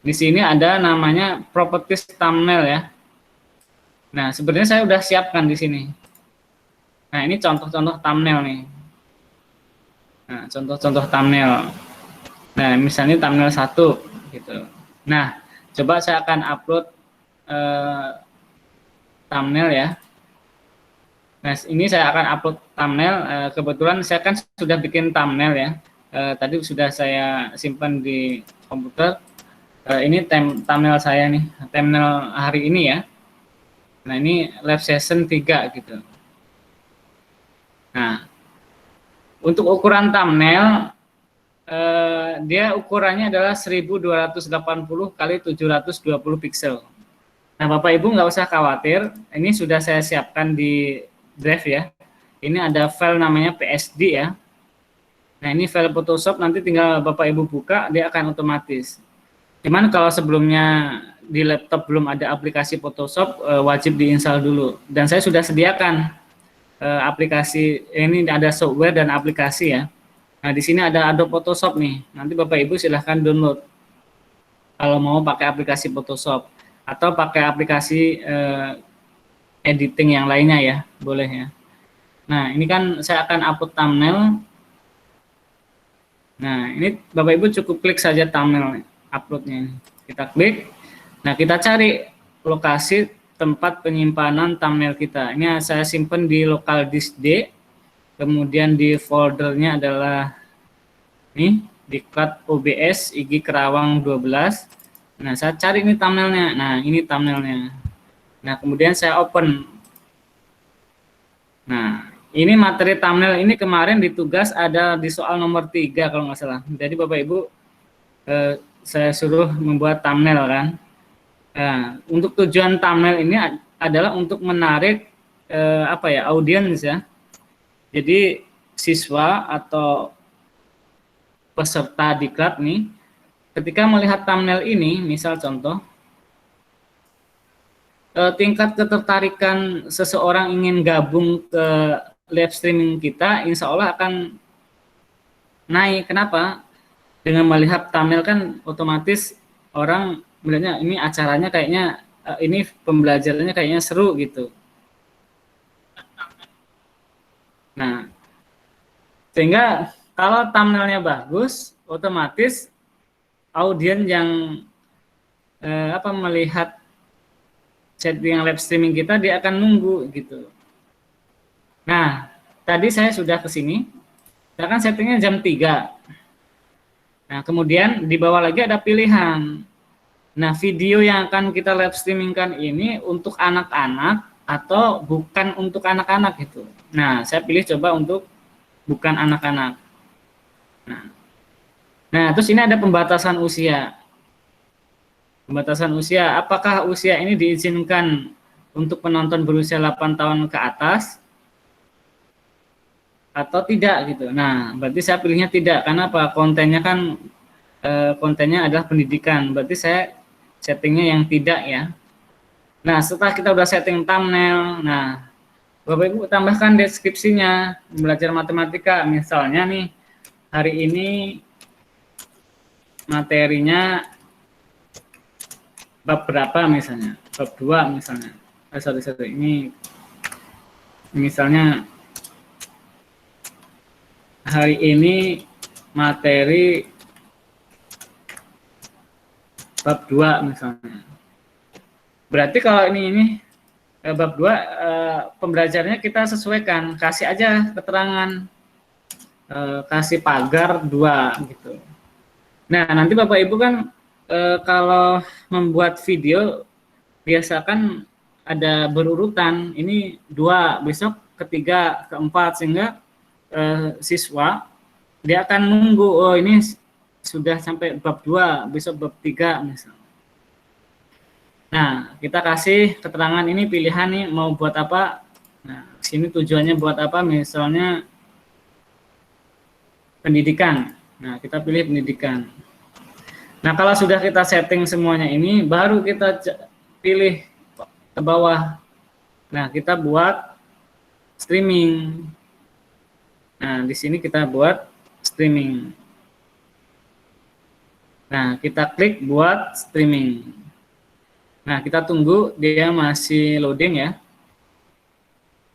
C: Di sini ada namanya properties thumbnail ya. Nah, sebenarnya saya udah siapkan di sini. Nah, ini contoh-contoh thumbnail nih. Nah, contoh-contoh thumbnail. Nah, misalnya thumbnail 1 gitu. Nah, coba saya akan upload thumbnail ya. Nah, ini saya akan upload thumbnail. Kebetulan saya kan sudah bikin thumbnail ya. Tadi sudah saya simpan di komputer. Ini thumbnail saya nih, thumbnail hari ini ya. Nah, ini live session 3 gitu. Nah, untuk ukuran thumbnail dia ukurannya adalah 1280 kali 720 pixel. Nah, Bapak Ibu nggak usah khawatir, ini sudah saya siapkan di drive ya. Ini ada file namanya PSD ya. Nah, ini file Photoshop, nanti tinggal Bapak Ibu buka, dia akan otomatis. Cuman kalau sebelumnya di laptop belum ada aplikasi Photoshop, wajib diinstal dulu. Dan saya sudah sediakan aplikasi, ini ada software dan aplikasi ya. Nah, di sini ada Adobe Photoshop nih. Nanti Bapak Ibu silahkan download kalau mau pakai aplikasi Photoshop atau pakai aplikasi editing yang lainnya ya, boleh ya. Nah, ini kan saya akan upload thumbnail. Nah, ini Bapak Ibu cukup klik saja thumbnail uploadnya. Kita klik. Nah, kita cari lokasi tempat penyimpanan thumbnail kita. Ini saya simpan di local disk D. Kemudian di foldernya adalah ini diklat OBS IG Kerawang 12. Nah, saya cari ini thumbnailnya. Nah, ini thumbnailnya. Nah, kemudian saya open. Nah, ini materi thumbnail ini kemarin di tugas ada di soal nomor 3 kalau nggak salah. Jadi Bapak Ibu saya suruh membuat thumbnail kan. Nah, untuk tujuan thumbnail ini adalah untuk menarik audiens ya. Jadi siswa atau peserta diklat nih, ketika melihat thumbnail ini, misal contoh, tingkat ketertarikan seseorang ingin gabung ke live streaming kita, insya Allah akan naik. Kenapa? Dengan melihat thumbnail kan otomatis orang melihatnya ini acaranya kayaknya, ini pembelajarannya kayaknya seru gitu. Nah, sehingga kalau thumbnailnya bagus, otomatis audiens yang melihat setting live streaming kita, dia akan nunggu gitu. Nah, tadi saya sudah ke sini, saya kan settingnya jam 3. Nah, kemudian di bawah lagi ada pilihan. Nah, video yang akan kita live streamingkan ini untuk anak-anak atau bukan untuk anak-anak gitu. Nah, saya pilih coba untuk bukan anak-anak. Nah, terus ini ada pembatasan usia. Pembatasan usia, apakah usia ini diizinkan untuk penonton berusia 8 tahun ke atas atau tidak gitu. Nah, berarti saya pilihnya tidak, karena apa? Kontennya kan kontennya adalah pendidikan. Berarti saya settingnya yang tidak ya. Nah, setelah kita udah setting thumbnail, nah Bapak Ibu tambahkan deskripsinya, belajar matematika. Misalnya nih, hari ini materinya bab berapa misalnya, bab 2 misalnya. Ini misalnya hari ini materi bab 2 misalnya. Berarti kalau ini bab 2 pembelajarannya kita sesuaikan, kasih aja keterangan, kasih pagar 2 gitu. Nah, nanti Bapak Ibu kan kalau membuat video biasakan ada berurutan, ini 2, besok ketiga, keempat, sehingga siswa dia akan nunggu, oh ini sudah sampai bab 2, besok bab 3 misalnya. Nah, kita kasih keterangan ini pilihan nih mau buat apa. Nah, sini tujuannya buat apa, misalnya pendidikan. Nah, kita pilih pendidikan. Nah, kalau sudah kita setting semuanya ini, baru kita pilih ke bawah. Nah, kita buat streaming. Nah, di sini kita buat streaming. Nah, kita klik buat streaming. Nah, kita tunggu dia masih loading ya.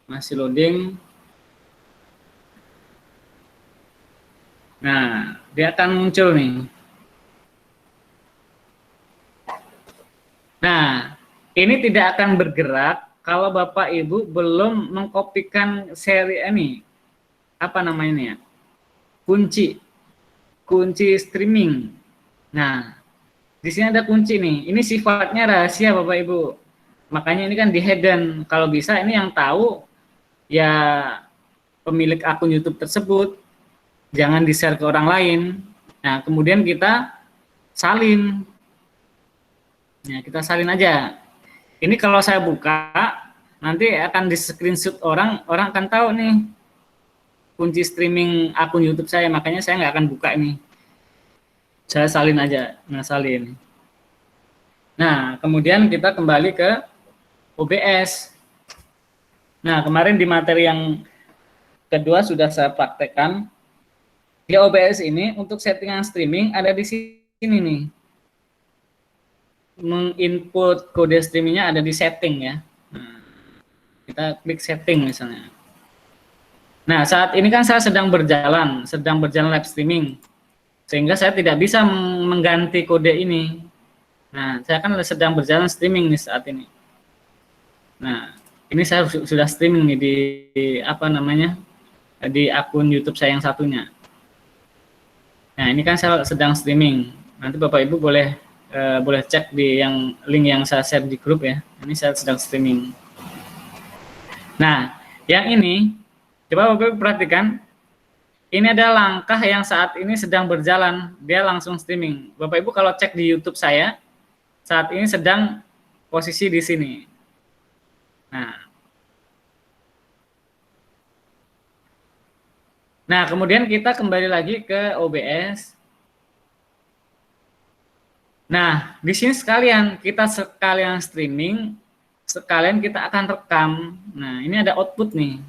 C: Masih loading. Nah, dia akan muncul nih. Nah, ini tidak akan bergerak kalau Bapak Ibu belum mengkopikan seri ini. Apa namanya ya? Kunci streaming. Nah, di sini ada kunci nih. Ini sifatnya rahasia Bapak Ibu. Makanya ini kan di hidden. Kalau bisa ini yang tahu ya pemilik akun YouTube tersebut. Jangan di-share ke orang lain. Nah, kemudian kita salin. Nah, kita salin aja. Ini kalau saya buka, nanti akan di-screenshot orang akan tahu nih kunci streaming akun YouTube saya, makanya saya nggak akan buka ini. Saya salin aja, salin. Nah, kemudian kita kembali ke OBS. Nah, kemarin di materi yang kedua sudah saya praktekkan. Di OBS ini untuk settingan streaming ada di sini nih. Menginput kode streamingnya ada di setting ya. Nah, kita klik setting misalnya. Nah, saat ini kan saya sedang berjalan live streaming, sehingga saya tidak bisa mengganti kode ini. Nah, saya kan sedang berjalan streaming nih saat ini. Nah, ini saya sudah streaming nih di apa namanya, di akun YouTube saya yang satunya. Nah, ini kan saya sedang streaming. Nanti Bapak Ibu boleh cek di yang link yang saya share di grup ya. Ini saya sedang streaming. Nah, yang ini coba Bapak Ibu perhatikan. Ini ada langkah yang saat ini sedang berjalan, dia langsung streaming. Bapak Ibu kalau cek di YouTube saya, saat ini sedang posisi di sini. Nah, kemudian kita kembali lagi ke OBS. Nah, di sini kita sekalian streaming, sekalian kita akan rekam. Nah, ini ada output nih.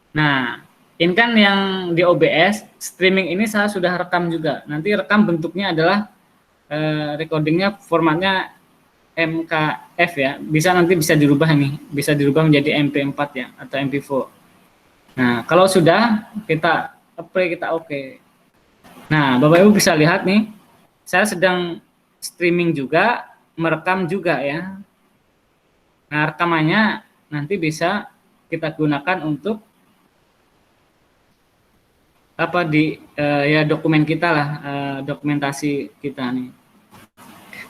C: Nah, ini kan yang di OBS, streaming ini saya sudah rekam juga. Nanti rekam bentuknya adalah recordingnya formatnya MKF ya. Nanti bisa dirubah nih, bisa dirubah menjadi MP4 ya, atau MP4. Nah, kalau sudah kita apply, kita oke. Nah, Bapak Ibu bisa lihat nih, saya sedang streaming juga, merekam juga ya. Nah, rekamannya nanti bisa kita gunakan untuk apa ya dokumen kita lah, dokumentasi kita nih.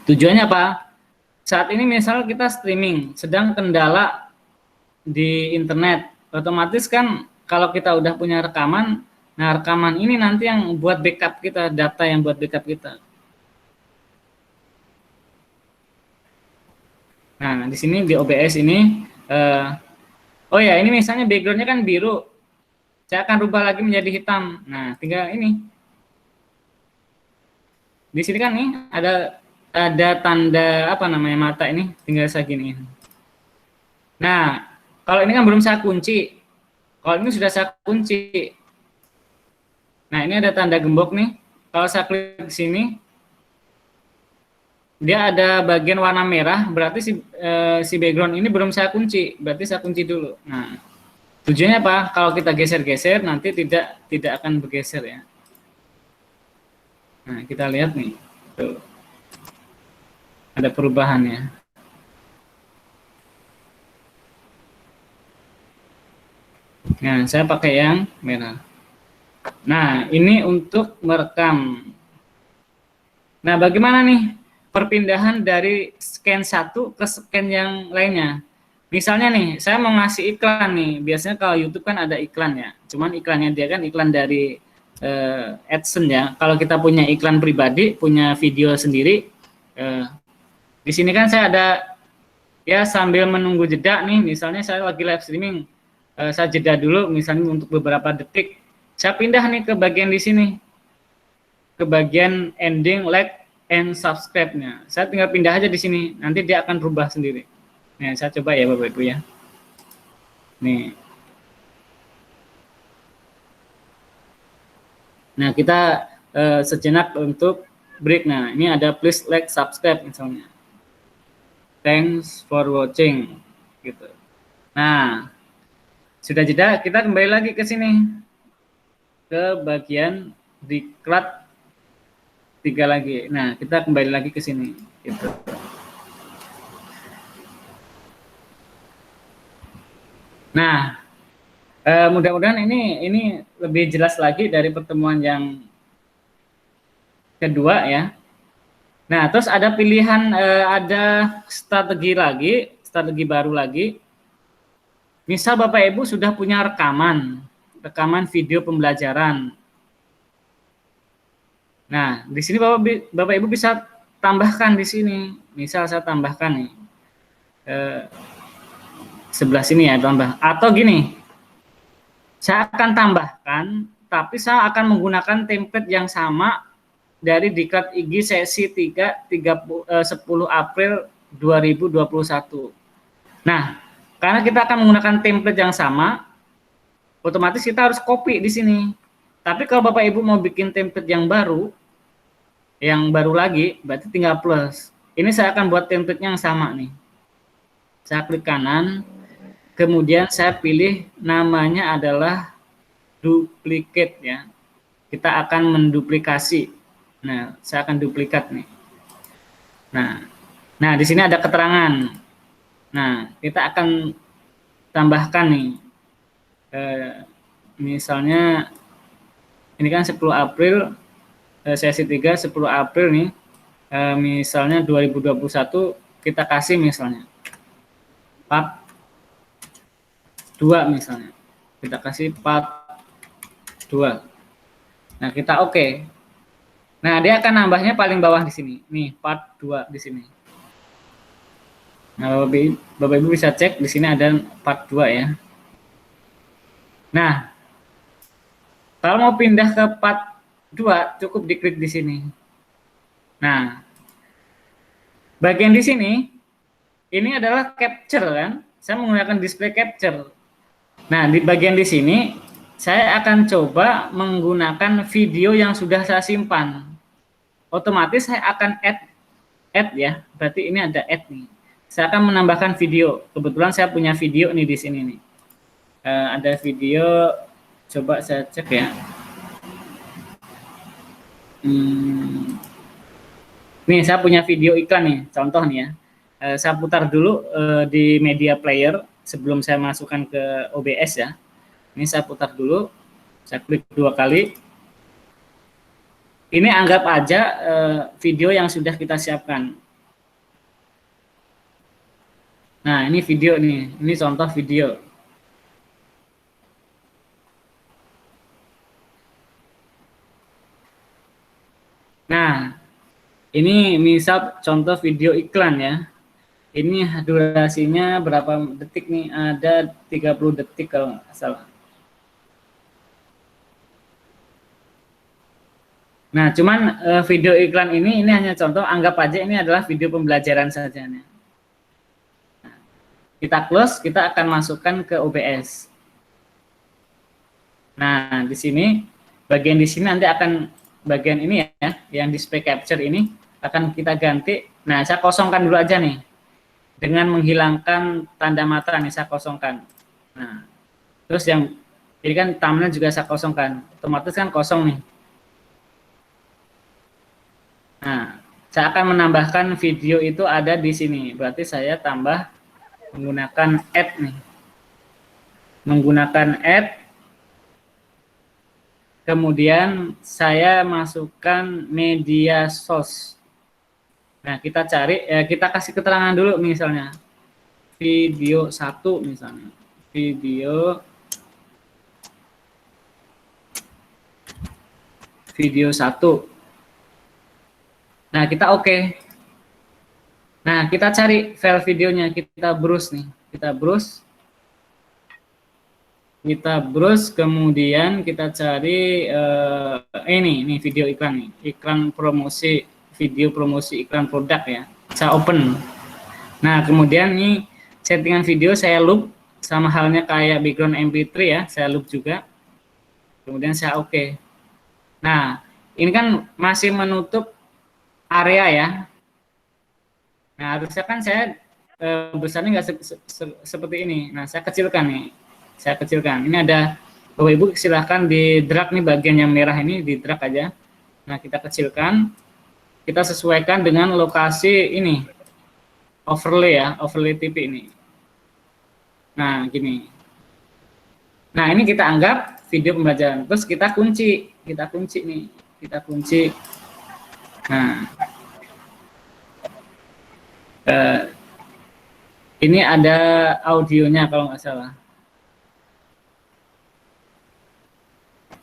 C: Tujuannya apa? Saat ini misal kita streaming, sedang kendala di internet, otomatis kan kalau kita udah punya rekaman, nah rekaman ini nanti yang buat backup kita, data yang buat backup kita. Nah, di sini di OBS ini, oh ya ini misalnya backgroundnya kan biru, saya akan rubah lagi menjadi hitam. Nah, tinggal ini. Di sini kan nih ada tanda apa namanya mata ini, tinggal saya giniin. Nah, kalau ini kan belum saya kunci. Kalau ini sudah saya kunci. Nah, ini ada tanda gembok nih. Kalau saya klik di sini, dia ada bagian warna merah, berarti si background ini belum saya kunci, berarti saya kunci dulu. Nah, tujuannya apa? Kalau kita geser-geser nanti tidak akan bergeser ya. Nah, kita lihat nih. Tuh. Ada perubahannya. Nah, saya pakai yang merah. Nah, ini untuk merekam. Nah, bagaimana nih perpindahan dari scan satu ke scan yang lainnya? Misalnya nih, saya mau ngasih iklan nih. Biasanya kalau YouTube kan ada iklan ya. Cuman iklannya dia kan iklan dari AdSense ya. Kalau kita punya iklan pribadi, punya video sendiri, di sini kan saya ada ya sambil menunggu jeda nih. Misalnya saya lagi live streaming, saya jeda dulu misalnya untuk beberapa detik. Saya pindah nih ke bagian di sini, ke bagian ending, like, and subscribe-nya. Saya tinggal pindah aja di sini, nanti dia akan berubah sendiri. Nah, saya coba ya Bapak Ibu ya. Nih, Nah, kita sejenak untuk break. Nah, ini ada please like, subscribe misalnya. Thanks for watching gitu. Nah, sudah jeda, kita kembali lagi ke sini. Ke bagian diklat 3 lagi. Nah, kita kembali lagi ke sini gitu. Nah, mudah-mudahan ini lebih jelas lagi dari pertemuan yang kedua ya. Nah, terus ada pilihan, ada strategi lagi, strategi baru lagi. Misal Bapak Ibu sudah punya rekaman video pembelajaran. Nah, di sini Bapak Ibu bisa tambahkan di sini. Misal saya tambahkan nih, sebelah sini ya tambah. Atau gini, saya akan tambahkan, tapi saya akan menggunakan template yang sama dari Diklat IG sesi 10 April 2021. Nah, karena kita akan menggunakan template yang sama, otomatis kita harus copy di sini. Tapi kalau Bapak Ibu mau bikin template yang baru lagi, berarti tinggal plus. Ini saya akan buat template-nya yang sama nih. Saya klik kanan, kemudian saya pilih namanya adalah duplicate ya. Kita akan menduplikasi. Nah, saya akan duplikat nih. Nah, di sini ada keterangan. Nah, kita akan tambahkan nih. Misalnya ini kan 10 April sesi 3 10 April nih. Misalnya 2021 kita kasih misalnya part 2 misalnya. Kita kasih part 2. Nah, kita oke. Nah, dia akan nambahnya paling bawah di sini. Nih, part 2 di sini. Nah, Bapak Ibu bisa cek di sini ada part 2 ya. Nah, kalau mau pindah ke part 2 cukup diklik di sini. Nah, bagian di sini ini adalah capture kan. Saya menggunakan display capture. Nah, di bagian di sini saya akan coba menggunakan video yang sudah saya simpan. Otomatis saya akan add ya. Berarti ini ada add nih. Saya akan menambahkan video. Kebetulan saya punya video nih di sini nih. Ada video, coba saya cek ya. Nih saya punya video iklan nih, contoh nih ya. Saya putar dulu di media player sebelum saya masukkan ke OBS ya. Ini saya putar dulu, saya klik 2 kali. Ini anggap aja video yang sudah kita siapkan. Nah, ini video nih, ini contoh video. Nah, ini misal contoh video iklan ya. Ini durasinya berapa detik nih? Ada 30 detik kalau nggak salah. Nah, cuman video iklan ini hanya contoh, anggap aja ini adalah video pembelajaran saja. Nah, kita close, kita akan masukkan ke OBS. Nah, di sini, bagian di sini nanti akan, bagian ini ya, yang display capture ini, akan kita ganti. Nah, saya kosongkan dulu aja nih. Dengan menghilangkan tanda mata nih, saya kosongkan. Nah, terus yang, jadi kan thumbnail juga saya kosongkan. Otomatis kan kosong nih. Nah, saya akan menambahkan video itu ada di sini. Berarti saya tambah menggunakan add nih. Menggunakan add. Kemudian saya masukkan media source. Nah, kita cari, kita kasih keterangan dulu misalnya. Video 1 misalnya. Video 1. Nah, kita oke. Nah, kita cari file videonya, kita browse nih. Kita browse, kemudian kita cari ini video iklan nih. Iklan promosi, video promosi iklan produk ya. Saya open. Nah, kemudian nih settingan video saya loop, sama halnya kayak background MP3 ya, saya loop juga. Kemudian saya oke. Nah, ini kan masih menutup area ya. Nah, harusnya kan saya besarnya nggak seperti ini. Nah, saya kecilkan nih. Saya kecilkan. Ini ada, Bapak Ibu silahkan di drag nih bagian yang merah ini, di drag aja. Nah, kita kecilkan. Kita sesuaikan dengan lokasi ini. Overlay ya, overlay TV ini. Nah, gini. Nah, ini kita anggap video pembelajaran. Terus kita kunci nih. Kita kunci. Nah, ini ada audionya kalau nggak salah.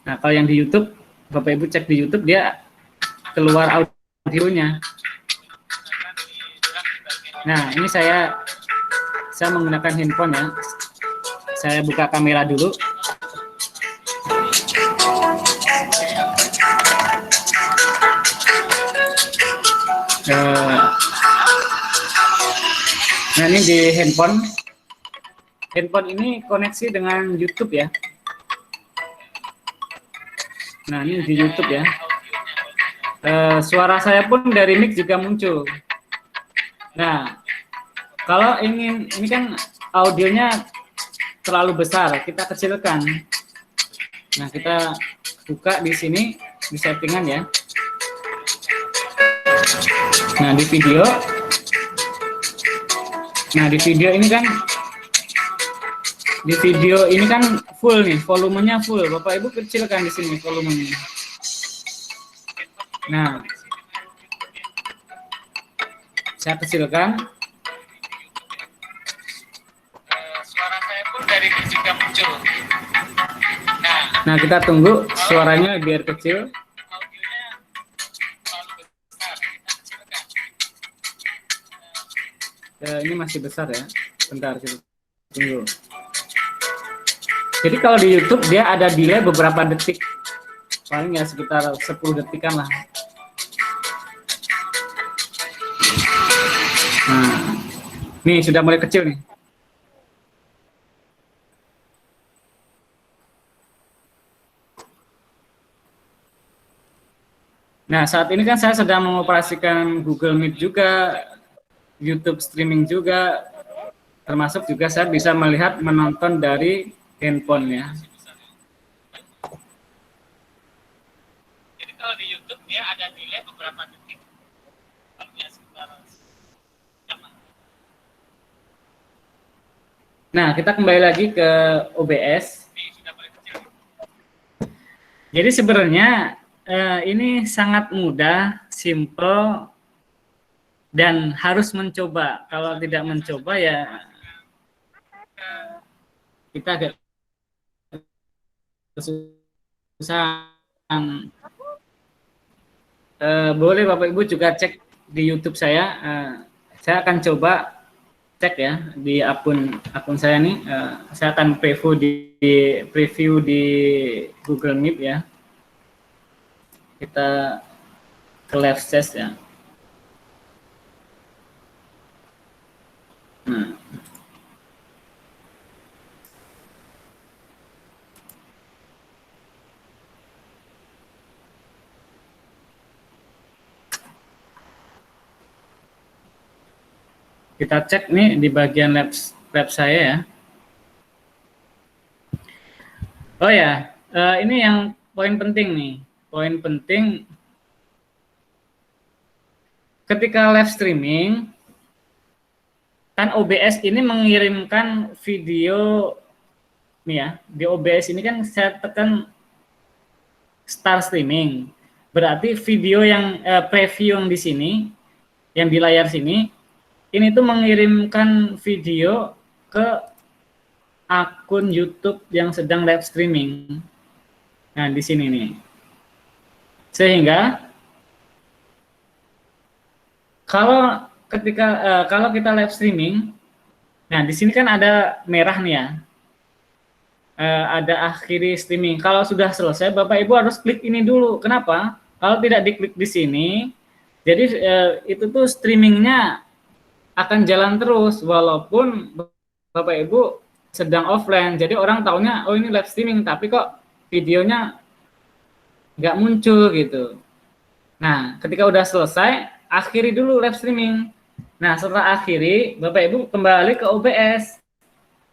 C: Nah, kalau yang di YouTube, Bapak Ibu cek di YouTube, dia keluar audionya. Nah, ini saya menggunakan handphone ya. Saya buka kamera dulu. Nah, ini di handphone. Handphone ini koneksi dengan YouTube ya. Nah, ini di YouTube ya. Suara saya pun dari mic juga muncul. Nah, kalau ingin, ini kan audionya terlalu besar, kita kecilkan. Nah, kita buka di sini, di settingan ya. Nah, di video. Nah, di video ini kan full nih, volumenya full. Bapak Ibu kecilkan di sini volumenya. Nah, saya kecilkan. Suara saya pun dari juga muncul. Nah, kita tunggu suaranya biar kecil. Ini masih besar ya. Bentar, kita tunggu. Jadi kalau di YouTube dia ada delay beberapa detik. Paling ya sekitar 10 detikan lah. Nah, nih sudah mulai kecil nih. Nah, saat ini kan saya sedang mengoperasikan Google Meet juga, YouTube streaming juga, termasuk juga saya bisa melihat menonton dari handphone ya. Jadi kalau di YouTube dia ada delay beberapa detik. Nah, kita kembali lagi ke OBS. Jadi sebenarnya ini sangat mudah, simple, dan harus mencoba. Kalau tidak mencoba ya kita agak kesusahan. Boleh Bapak Ibu juga cek di YouTube saya. Saya akan coba cek ya di akun saya nih. Saya akan preview di Google Meet ya. Kita ke live test ya. Nah. Kita cek nih di bagian lab saya ya. Oh ya, ini yang poin penting nih. Poin penting ketika live streaming, kan OBS ini mengirimkan video nih ya. Di OBS ini kan saya tekan start streaming. Berarti video yang preview yang di sini, yang di layar sini, ini tuh mengirimkan video ke akun YouTube yang sedang live streaming. Nah, di sini nih. Sehingga kalau kita live streaming, nah di sini kan ada merah nih ya. Ada akhiri streaming. Kalau sudah selesai, Bapak Ibu harus klik ini dulu. Kenapa? Kalau tidak diklik di sini, jadi itu tuh streamingnya akan jalan terus walaupun Bapak Ibu sedang offline. Jadi orang taunya oh ini live streaming tapi kok videonya nggak muncul gitu. Nah, ketika udah selesai, akhiri dulu live streaming. Nah, setelah akhiri, Bapak Ibu kembali ke OBS.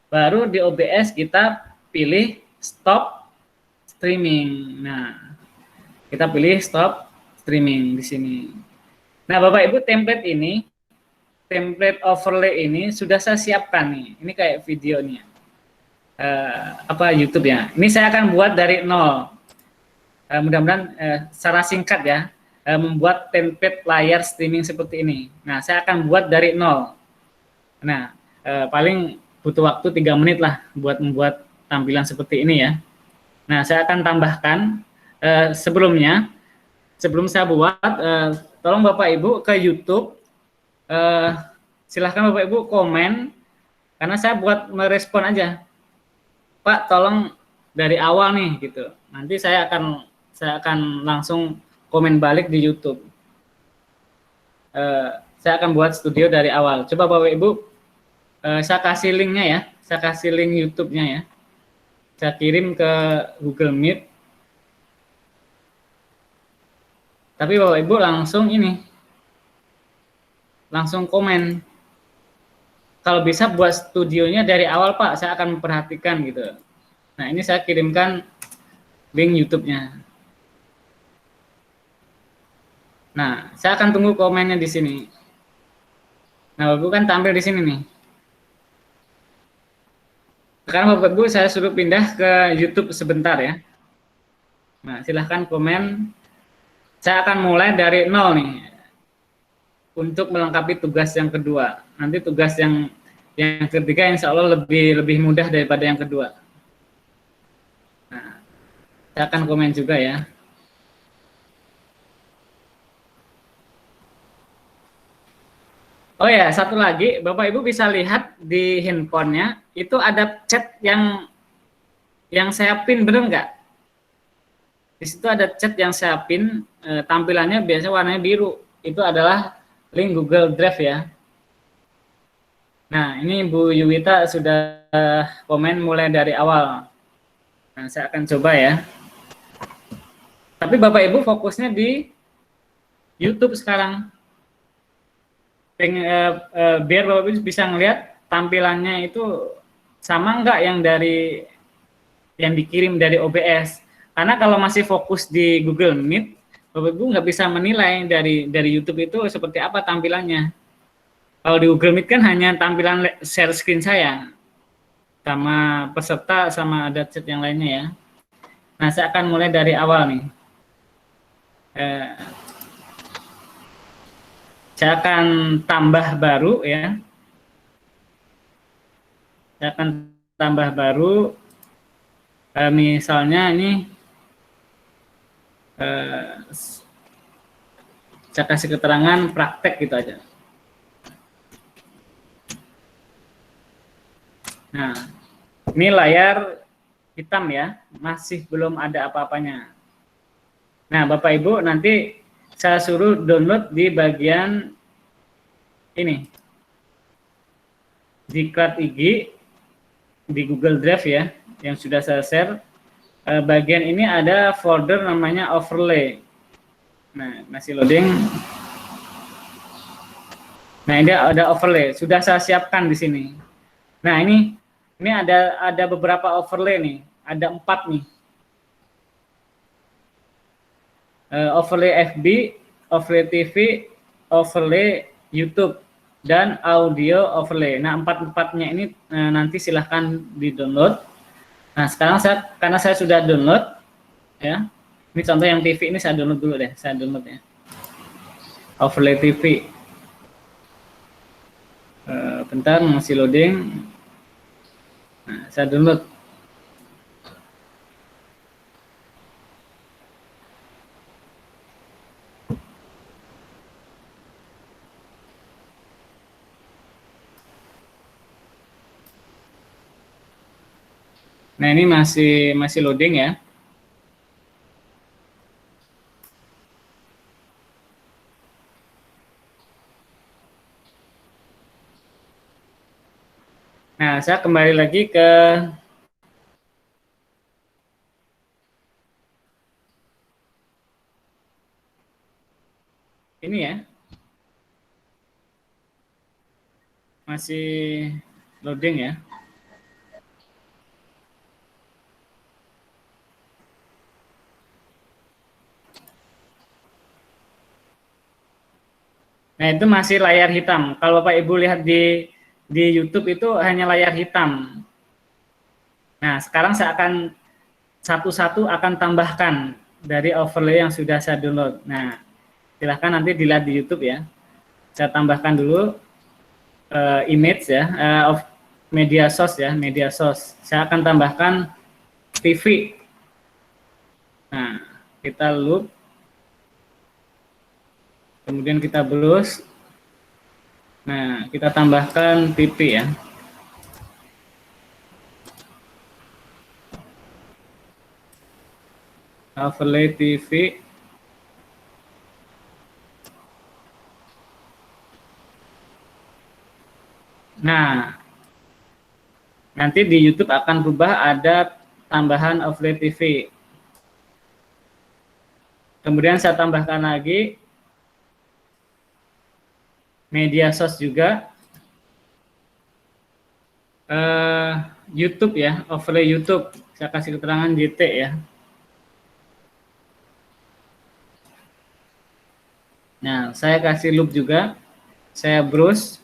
C: Baru di OBS kita pilih stop streaming. Nah, kita pilih stop streaming di sini. Nah, Bapak Ibu, template overlay ini sudah saya siapkan nih. Ini kayak videonya. YouTube ya. Ini saya akan buat dari nol. Mudah-mudahan secara singkat ya, membuat template layar streaming seperti ini. Nah, saya akan buat dari nol. Nah, paling butuh waktu 3 menit lah buat membuat tampilan seperti ini ya. Nah, saya akan tambahkan sebelum saya buat, tolong Bapak Ibu ke YouTube, silahkan Bapak Ibu komen, karena saya buat merespon aja. Pak, tolong dari awal nih gitu. Nanti saya akan langsung komen balik di YouTube. Saya akan buat studio dari awal. Coba Bapak Ibu, saya kasih linknya ya. Saya kasih link YouTube-nya ya. Saya kirim ke Google Meet. Tapi Bapak Ibu langsung komen. Kalau bisa buat studionya dari awal Pak, saya akan memperhatikan gitu. Nah, ini saya kirimkan link YouTube-nya. Nah, saya akan tunggu komennya di sini. Nah, Bapak Ibu kan tampil di sini nih. Sekarang Bapak Ibu saya suruh pindah ke YouTube sebentar ya. Nah, silahkan komen. Saya akan mulai dari nol nih. Untuk melengkapi tugas yang kedua. Nanti tugas yang ketiga insya Allah lebih mudah daripada yang kedua. Nah, saya akan komen juga ya. Oh ya, satu lagi, Bapak Ibu bisa lihat di handphonenya itu ada chat yang saya pin, bener nggak? Di situ ada chat yang saya pin, tampilannya biasanya warnanya biru. Itu adalah link Google Drive ya. Nah, ini Bu Yuwita sudah komen mulai dari awal. Nah, saya akan coba ya. Tapi Bapak Ibu fokusnya di YouTube sekarang. Biar Bapak Ibu bisa ngelihat tampilannya itu sama enggak yang dikirim dari OBS. Karena kalau masih fokus di Google Meet, Bapak Ibu nggak bisa menilai dari YouTube itu seperti apa tampilannya. Kalau di Google Meet kan hanya tampilan share screen saya, sama peserta, sama ada chat yang lainnya ya. Nah, saya akan mulai dari awal nih. Saya akan tambah baru ya. Saya akan tambah baru. Misalnya ini saya kasih keterangan praktek gitu aja. Nah, ini layar hitam ya, masih belum ada apa-apanya. Nah, Bapak Ibu nanti saya suruh download di bagian ini, di Cloud IG, di Google Drive ya, yang sudah saya share. Bagian ini ada folder namanya overlay. Nah, masih loading. Nah, ini ada overlay, sudah saya siapkan di sini. Nah, ini ada beberapa overlay nih, ada 4 nih. Overlay FB, overlay TV, overlay YouTube, dan audio overlay. Nah, 4-4-nya ini nanti silahkan di-download. Nah, sekarang karena saya sudah download, ya. Ini contoh yang TV ini saya download dulu deh, saya download ya. Overlay TV. Bentar, masih loading. Nah, saya download. Nah, ini masih loading ya. Nah, saya kembali lagi ke ini ya. Masih loading ya. Nah, itu masih layar hitam. Kalau Bapak Ibu lihat di YouTube itu hanya layar hitam. Nah, sekarang saya akan satu-satu akan tambahkan dari overlay yang sudah saya download. Nah, silahkan nanti dilihat di YouTube ya. Saya tambahkan dulu image ya, of media source ya, media source. Saya akan tambahkan TV. Nah, kita loop. Kemudian kita browse. Nah, kita tambahkan TV ya. Overlay TV. Nah, nanti di YouTube akan berubah ada tambahan overlay TV. Kemudian saya tambahkan lagi media source juga. YouTube ya, overlay YouTube. Saya kasih keterangan JT ya. Nah, saya kasih loop juga. Saya browse.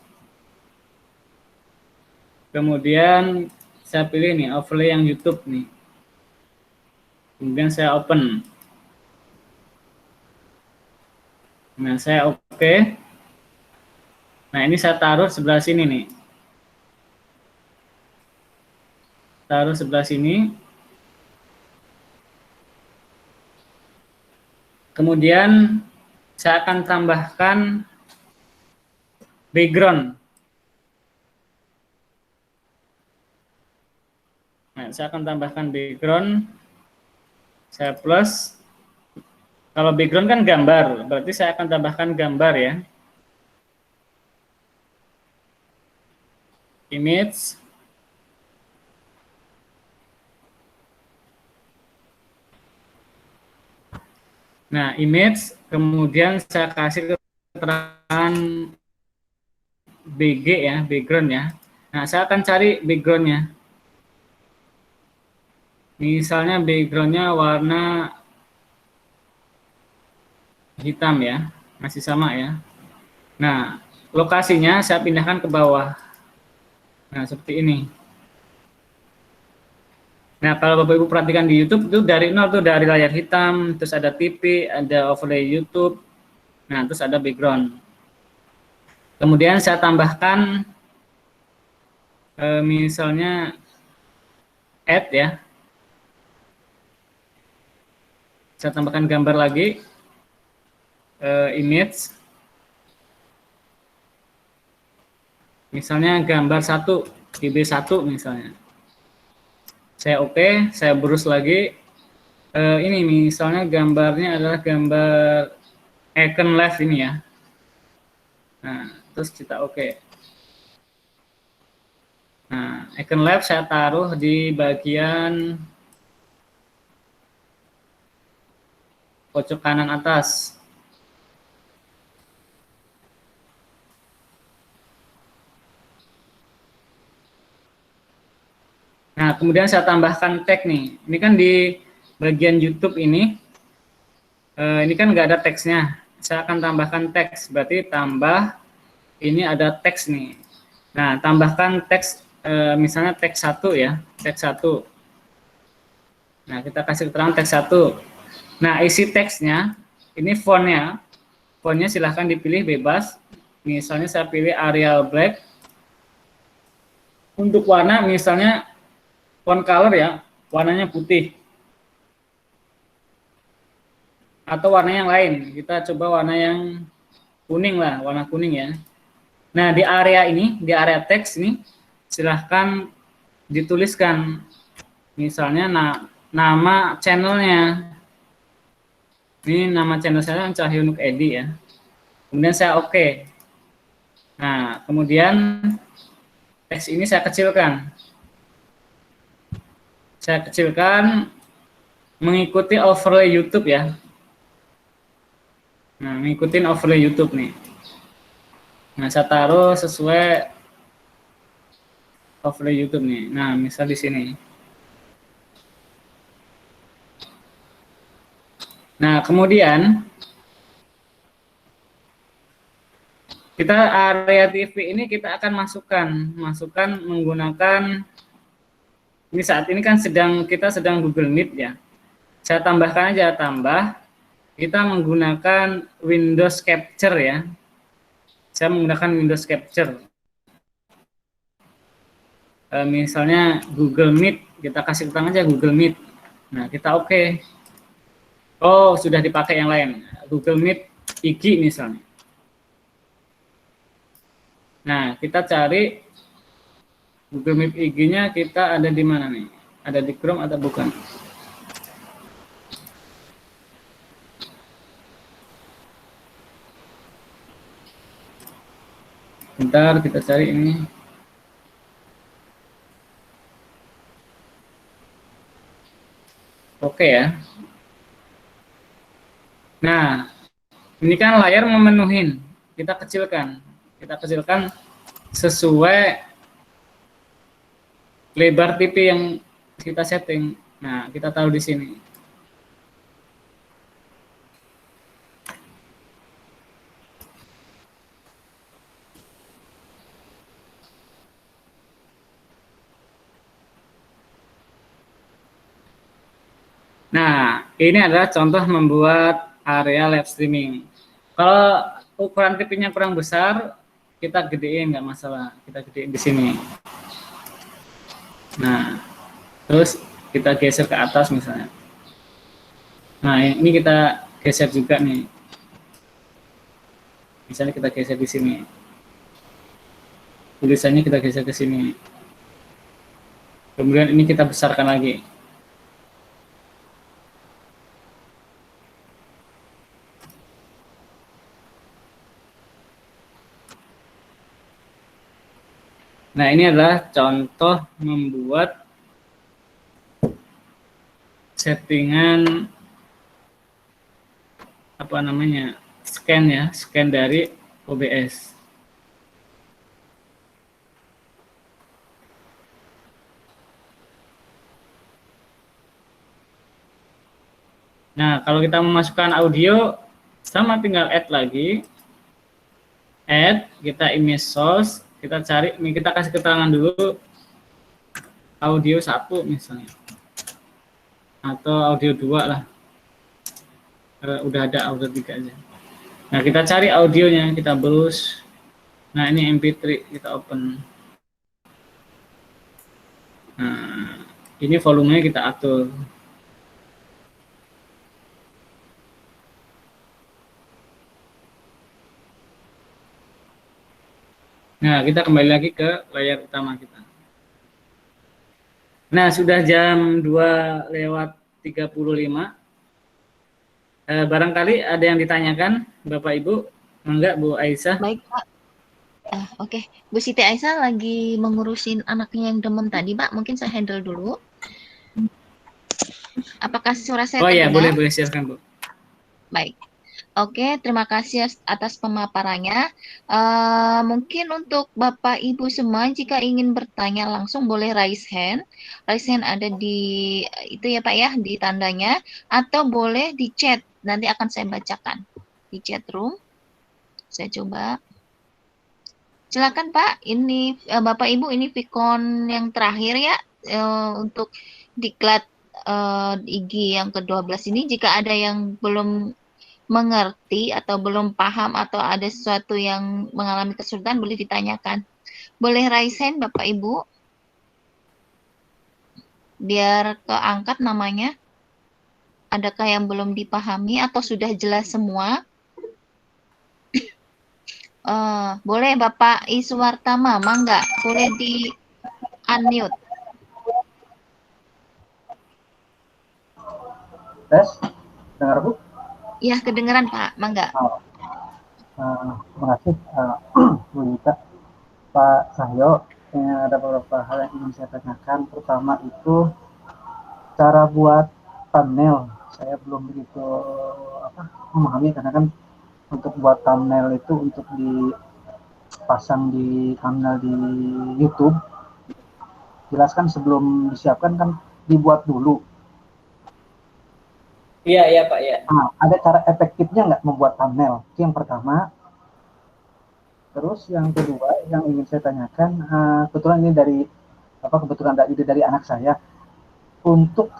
C: Kemudian saya pilih nih overlay yang YouTube nih. Kemudian saya open. Nah, saya oke. Nah, ini saya taruh sebelah sini nih. Taruh sebelah sini. Kemudian saya akan tambahkan background. Nah, saya akan tambahkan background. Saya plus. Kalau background kan gambar, berarti saya akan tambahkan gambar ya. Image. Nah, image, kemudian saya kasih keterangan BG ya, background ya. Nah, saya akan cari backgroundnya. Misalnya backgroundnya warna hitam ya, masih sama ya. Nah, lokasinya saya pindahkan ke bawah. Nah, seperti ini. Nah, kalau Bapak Ibu perhatikan di YouTube itu dari nol tuh, dari layar hitam, terus ada TV, ada overlay YouTube, nah terus ada background. Kemudian saya tambahkan misalnya add ya. Saya tambahkan gambar lagi, image. Misalnya gambar 1, GB1 misalnya. Saya oke, saya browse lagi. Ini misalnya gambarnya adalah gambar icon live ini ya. Nah, terus kita oke. Nah, icon live saya taruh di bagian pojok kanan atas. Nah, kemudian saya tambahkan tag nih. Ini kan di bagian YouTube ini kan nggak ada teksnya. Saya akan tambahkan teks, berarti tambah ini ada teks nih. Nah, tambahkan teks, misalnya teks 1 ya, teks 1. Nah, kita kasih keterangan teks 1. Nah, isi teksnya, ini fontnya silahkan dipilih bebas. Misalnya saya pilih Arial Black. Untuk warna misalnya font color ya, warnanya putih. Atau warna yang lain, kita coba warna yang kuning lah, warna kuning ya. Nah, di area ini, di area teks ini, silahkan dituliskan. Misalnya nama channelnya. Ini nama channel saya Cahyunuk Edi ya. Kemudian saya oke. Nah, kemudian teks ini saya kecilkan. Saya kecilkan mengikuti overlay YouTube ya. Nah, ngikutin overlay YouTube nih. Nah, saya taruh sesuai overlay YouTube nih. Nah, misal di sini. Nah, kemudian kita area TV ini kita akan masukkan menggunakan, ini saat ini kan kita sedang Google Meet ya. Saya tambahkan aja, kita menggunakan Windows Capture ya. Saya menggunakan Windows Capture. Misalnya Google Meet, kita kasih tentang aja Google Meet. Nah, kita oke. Oh, sudah dipakai yang lain. Google Meet IG misalnya. Nah, kita cari Google Meet IG-nya kita ada di mana nih? Ada di Chrome atau bukan? Bentar, kita cari ini. Oke ya. Nah, ini kan layar memenuhin. Kita kecilkan sesuai lebar TV yang kita setting. Nah, kita taruh di sini. Nah, ini adalah contoh membuat area live streaming. Kalau ukuran TV-nya kurang besar, kita gedein, nggak masalah. Kita gedein di sini. Nah, terus kita geser ke atas misalnya. Nah, ini kita geser juga nih. Misalnya kita geser di sini. Tulisannya kita geser ke sini. Kemudian ini kita besarkan lagi. Nah, ini adalah contoh membuat settingan apa namanya? Scan dari OBS. Nah, kalau kita memasukkan audio, sama tinggal add lagi. Add, kita image source, kita cari, kita kasih keterangan dulu audio 1 misalnya. Atau audio 2 lah. Udah ada audio 3 aja. Nah, kita cari audionya, kita browse. Nah, ini MP3, kita open. Nah, ini volumenya kita atur. Nah, kita kembali lagi ke layar utama kita. Nah, sudah jam 2:35. Barangkali ada yang ditanyakan, Bapak Ibu. Enggak, Bu Aisyah?
A: Baik, Pak. Oke. Bu Siti Aisyah lagi mengurusin anaknya yang demam tadi, Pak. Mungkin saya handle dulu. Apakah suara saya
C: Oh ya,
A: terdengar?
C: boleh silakan, Bu.
A: Baik. Oke, terima kasih atas pemaparannya. Mungkin untuk Bapak Ibu semua, jika ingin bertanya langsung boleh raise hand. Raise hand ada di itu ya Pak ya, di tandanya. Atau boleh di chat, nanti akan saya bacakan di chat room. Saya coba. Silakan Pak, ini Bapak Ibu ini Vicon yang terakhir ya, untuk diklat IG yang ke-12 ini. Jika ada yang belum mengerti atau belum paham atau ada sesuatu yang mengalami kesulitan boleh ditanyakan. Boleh raise hand Bapak Ibu biar keangkat namanya. Adakah yang belum dipahami atau sudah jelas semua? Boleh Bapak Iswartama, mangga boleh di unmute.
D: Tes, dengar Bu?
A: Iya kedengeran Pak, mangga.
D: Terima kasih Bu Yita. Pak Sahyo, ada beberapa hal yang ingin saya tanyakan. Pertama itu cara buat thumbnail. Saya belum begitu memahami karena kan untuk buat thumbnail itu untuk dipasang di thumbnail di YouTube, jelaskan sebelum disiapkan kan dibuat dulu.
C: Iya, iya Pak, ya.
D: Nah, ada cara efektifnya nggak membuat thumbnail? Itu yang pertama. Terus yang kedua yang ingin saya tanyakan, kebetulan ini dari kebetulan ada ide dari anak saya untuk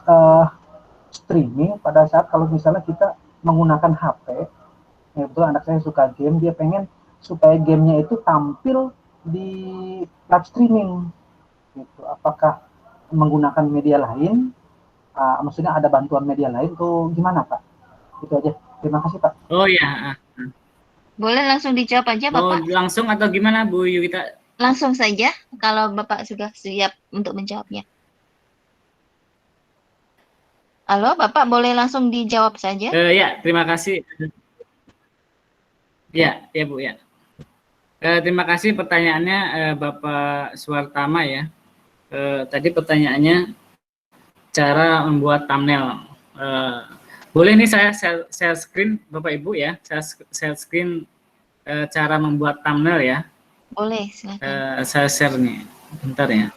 D: streaming pada saat kalau misalnya kita menggunakan HP. Ya, betul anak saya suka game, dia pengen supaya gamenya itu tampil di live streaming. Gitu. Apakah menggunakan media lain? Maksudnya ada bantuan media lain tuh gimana Pak? Itu aja. Terima kasih Pak.
C: Oh ya.
A: Boleh langsung dijawab aja
C: Mau
A: Bapak.
C: langsung atau gimana Bu Yuyita?
A: Langsung saja kalau Bapak sudah siap untuk menjawabnya. Halo, Bapak boleh langsung dijawab saja?
C: Ya, terima kasih. Ya, ya Bu ya. Terima kasih pertanyaannya Bapak Suwartama ya. Tadi pertanyaannya cara membuat thumbnail. Boleh nih saya share screen Bapak Ibu ya. Saya share screen cara membuat thumbnail ya.
A: Boleh, silakan.
C: Saya share nih. Bentar ya.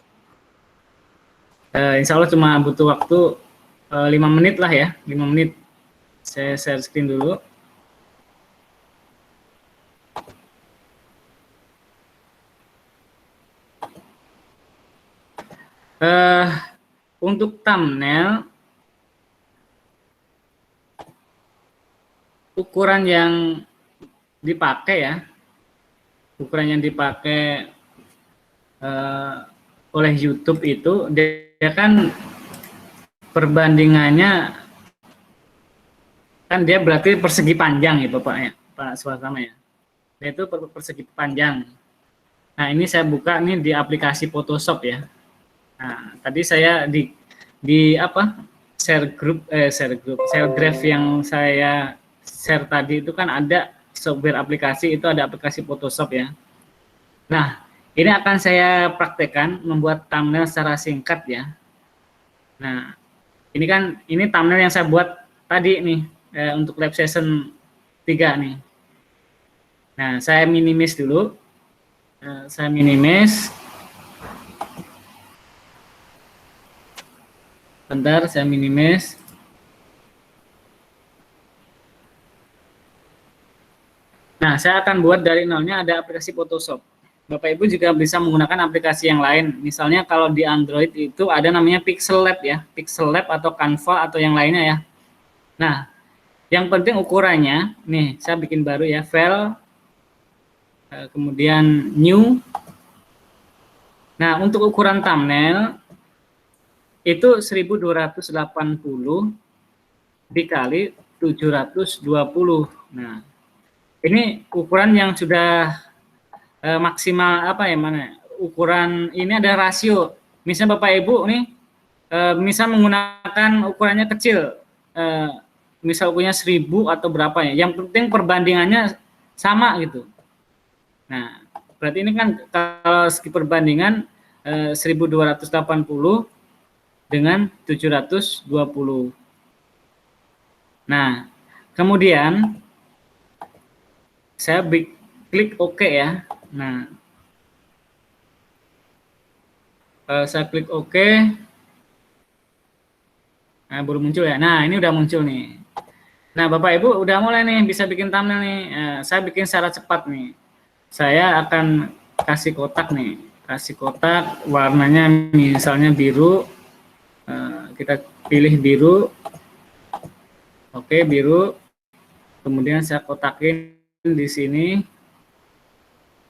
C: Insya Allah cuma butuh waktu 5 menit lah ya. 5 menit. Saya share screen dulu. Untuk thumbnail, ukuran yang dipakai ya, ukuran yang dipakai oleh YouTube itu dia kan perbandingannya kan dia berarti persegi panjang ya Bapak ya, Pak Suwartama ya. Dia itu persegi panjang. Nah ini saya buka nih di aplikasi Photoshop ya. Nah tadi saya di apa share graph yang saya share tadi itu kan ada software aplikasi, itu ada aplikasi Photoshop ya. Nah, ini akan saya praktekkan membuat thumbnail secara singkat ya. Nah, ini thumbnail yang saya buat tadi nih untuk live session 3 nih. Nah, saya minimis dulu. Saya minimis. Bentar, saya minimis. Nah, saya akan buat dari nolnya, ada aplikasi Photoshop. Bapak Ibu juga bisa menggunakan aplikasi yang lain. Misalnya kalau di Android itu ada namanya Pixel Lab ya, Pixel Lab atau Canva atau yang lainnya ya. Nah, yang penting ukurannya, nih saya bikin baru ya, file, kemudian new. Nah, untuk ukuran thumbnail itu 1280 dikali 720. Nah, ini ukuran yang sudah maksimal apa ya mana? Ukuran ini ada rasio. Misalnya Bapak Ibu nih, misal menggunakan ukurannya kecil, misal ukurannya 1000 atau berapa ya. Yang penting perbandingannya sama gitu. Nah, berarti ini kan kalau segi perbandingan 1280 dengan 720. Nah, kemudian saya klik OK ya. Nah, saya klik OK. Nah, baru muncul ya. Nah, ini udah muncul nih. Nah, Bapak Ibu udah mulai nih bisa bikin thumbnail nih. Saya bikin secara cepat nih. Saya akan kasih kotak nih. Kasih kotak warnanya misalnya biru. Kita pilih biru. Oke, biru. Kemudian saya kotakin di sini.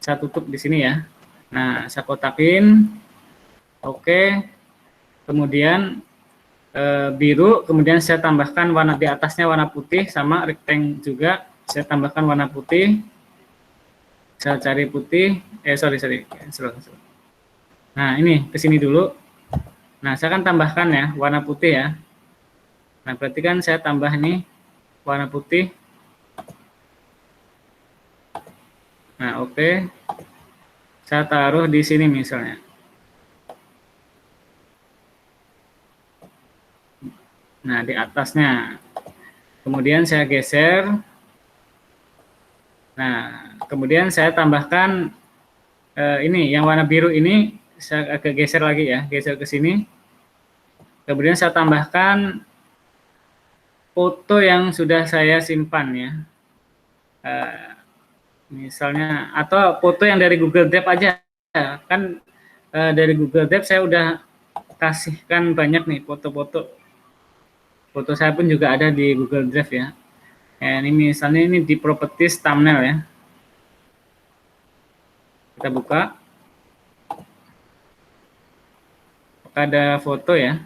C: Saya tutup di sini ya. Nah, saya kotakin. Oke. Kemudian biru, kemudian saya tambahkan warna di atasnya warna putih, sama rectangle juga. Saya tambahkan warna putih. Saya cari putih. Sorry. Nah, ini ke sini dulu. Nah, saya akan tambahkan ya warna putih ya. Nah, berarti kan saya tambah nih warna putih. Nah, oke. Saya taruh di sini misalnya. Nah, di atasnya. Kemudian saya geser. Nah, kemudian saya tambahkan ini yang warna biru ini, saya agak geser lagi ya, geser ke sini. Kemudian saya tambahkan foto yang sudah saya simpan ya. Misalnya, atau foto yang dari Google Drive aja. Kan dari Google Drive saya udah kasihkan banyak nih foto-foto. Foto saya pun juga ada di Google Drive ya. Ini misalnya ini di properties thumbnail ya. Kita buka. Ada foto ya.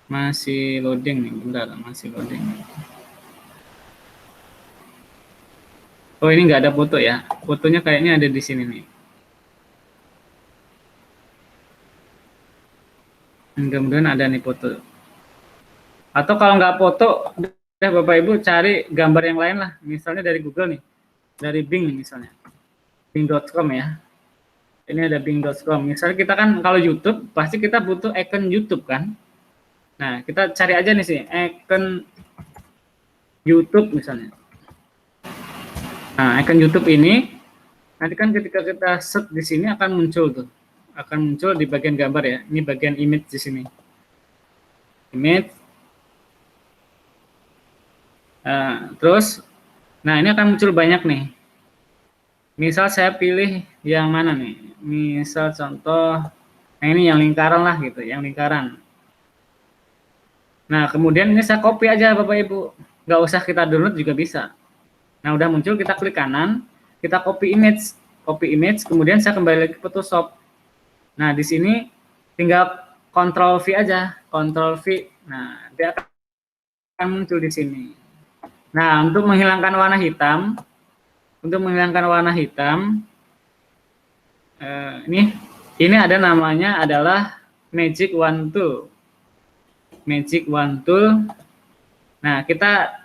C: Masih loading nih, bentar, masih loading. Oh, ini nggak ada foto ya. Fotonya kayaknya ada di sini nih. Kemudian ada nih foto. Atau kalau nggak foto, ya Bapak Ibu cari gambar yang lain lah. Misalnya dari Google nih, dari Bing misalnya, bing.com ya. Ini ada bing.com. Misalnya kita kan kalau YouTube pasti kita butuh icon YouTube kan. Nah, kita cari aja nih sih icon YouTube misalnya. Nah, icon YouTube ini nanti kan ketika kita search di sini akan muncul tuh. Akan muncul di bagian gambar ya. Ini bagian image di sini. Image. Terus, nah ini akan muncul banyak nih. Misal saya pilih yang mana nih? Misal contoh, nah ini yang lingkaran lah gitu, yang lingkaran. Nah kemudian ini saya copy aja Bapak Ibu, nggak usah kita download juga bisa. Nah udah muncul, kita klik kanan, kita copy image, kemudian saya kembali lagi ke Photoshop. Nah di sini tinggal Ctrl V aja, Ctrl V. Nah dia akan muncul di sini. Nah untuk menghilangkan warna hitam. Ini ada namanya adalah Magic Wand Tool. Nah, kita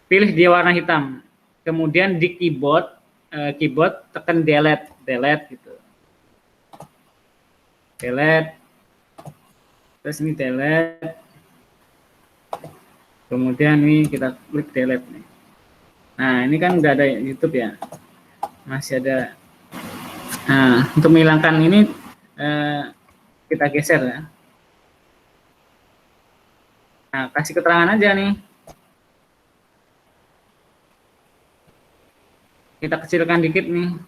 C: pilih di warna hitam. Kemudian di keyboard tekan delete gitu. Delete. Terus ini delete. Kemudian ini kita klik delete nih. Nah, ini kan nggak ada YouTube ya, masih ada. Nah, untuk menghilangkan ini kita geser ya. Nah, kasih keterangan aja nih. Kita kecilkan dikit nih.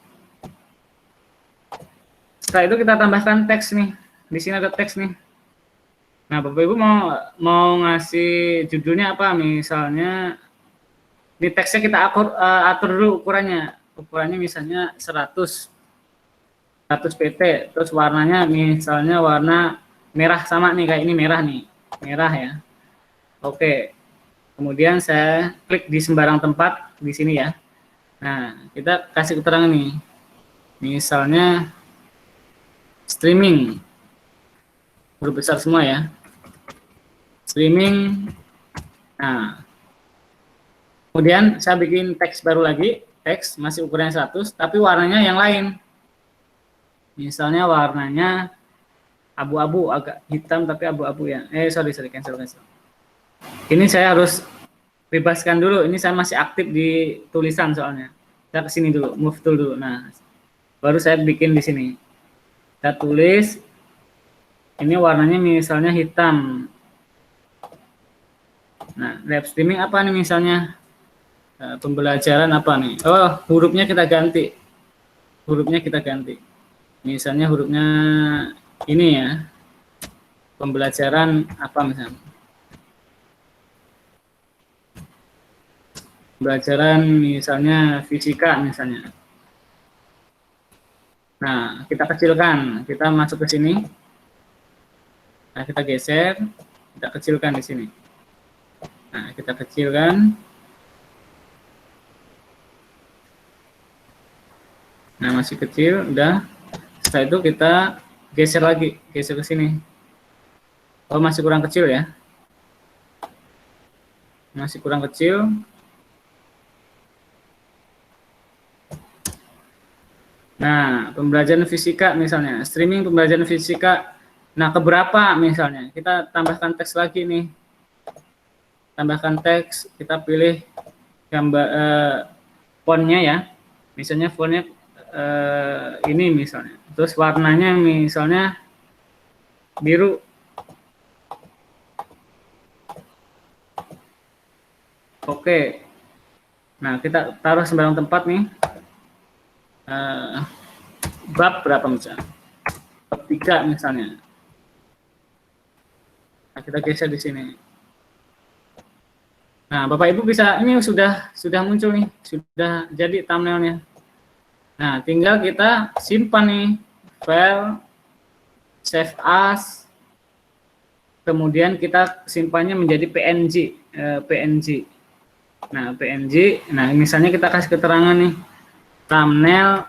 C: Setelah itu kita tambahkan teks nih. Di sini ada teks nih. Nah, Bapak Ibu mau ngasih judulnya apa? Misalnya di teksnya kita atur dulu ukurannya. Ukurannya misalnya 100 pt, terus warnanya misalnya warna merah, sama nih kayak ini merah nih, merah ya. Oke. Kemudian saya klik di sembarang tempat di sini ya. Nah, kita kasih keterangan nih. Misalnya streaming. Huruf besar semua ya. Streaming. Nah, kemudian saya bikin teks baru lagi, teks masih ukurannya 100, tapi warnanya yang lain. Misalnya warnanya abu-abu, agak hitam tapi abu-abu ya. Sorry, cancel. Ini saya harus bebaskan dulu, ini saya masih aktif di tulisan soalnya. Saya ke sini dulu, move tool dulu. Nah, baru saya bikin di sini. Saya tulis, ini warnanya misalnya hitam. Nah, live streaming apa nih misalnya? Pembelajaran apa nih? Oh, hurufnya kita ganti. Misalnya hurufnya ini ya. Pembelajaran apa misalnya? Pembelajaran misalnya fisika misalnya. Nah, kita kecilkan. Kita masuk ke sini. Nah, kita geser. Kita kecilkan di sini. Nah, kita kecilkan. Nah, masih kecil, udah. Setelah itu kita geser lagi, geser ke sini. Oh, masih kurang kecil ya. Masih kurang kecil. Nah, pembelajaran fisika misalnya, streaming pembelajaran fisika. Nah, keberapa misalnya? Kita tambahkan teks lagi nih. Tambahkan teks, kita pilih gambar fontnya ya. Misalnya fontnya ini misalnya. Terus warnanya misalnya biru. Oke. Nah, kita taruh sembarang tempat nih. Bab berapa misalnya? Bab 3 misalnya. Nah, kita geser di sini. Nah, Bapak Ibu bisa, ini sudah muncul nih, sudah jadi thumbnailnya. Nah, tinggal kita simpan nih, file, save as, kemudian kita simpannya menjadi PNG, PNG. Nah, PNG, nah misalnya kita kasih keterangan nih, thumbnail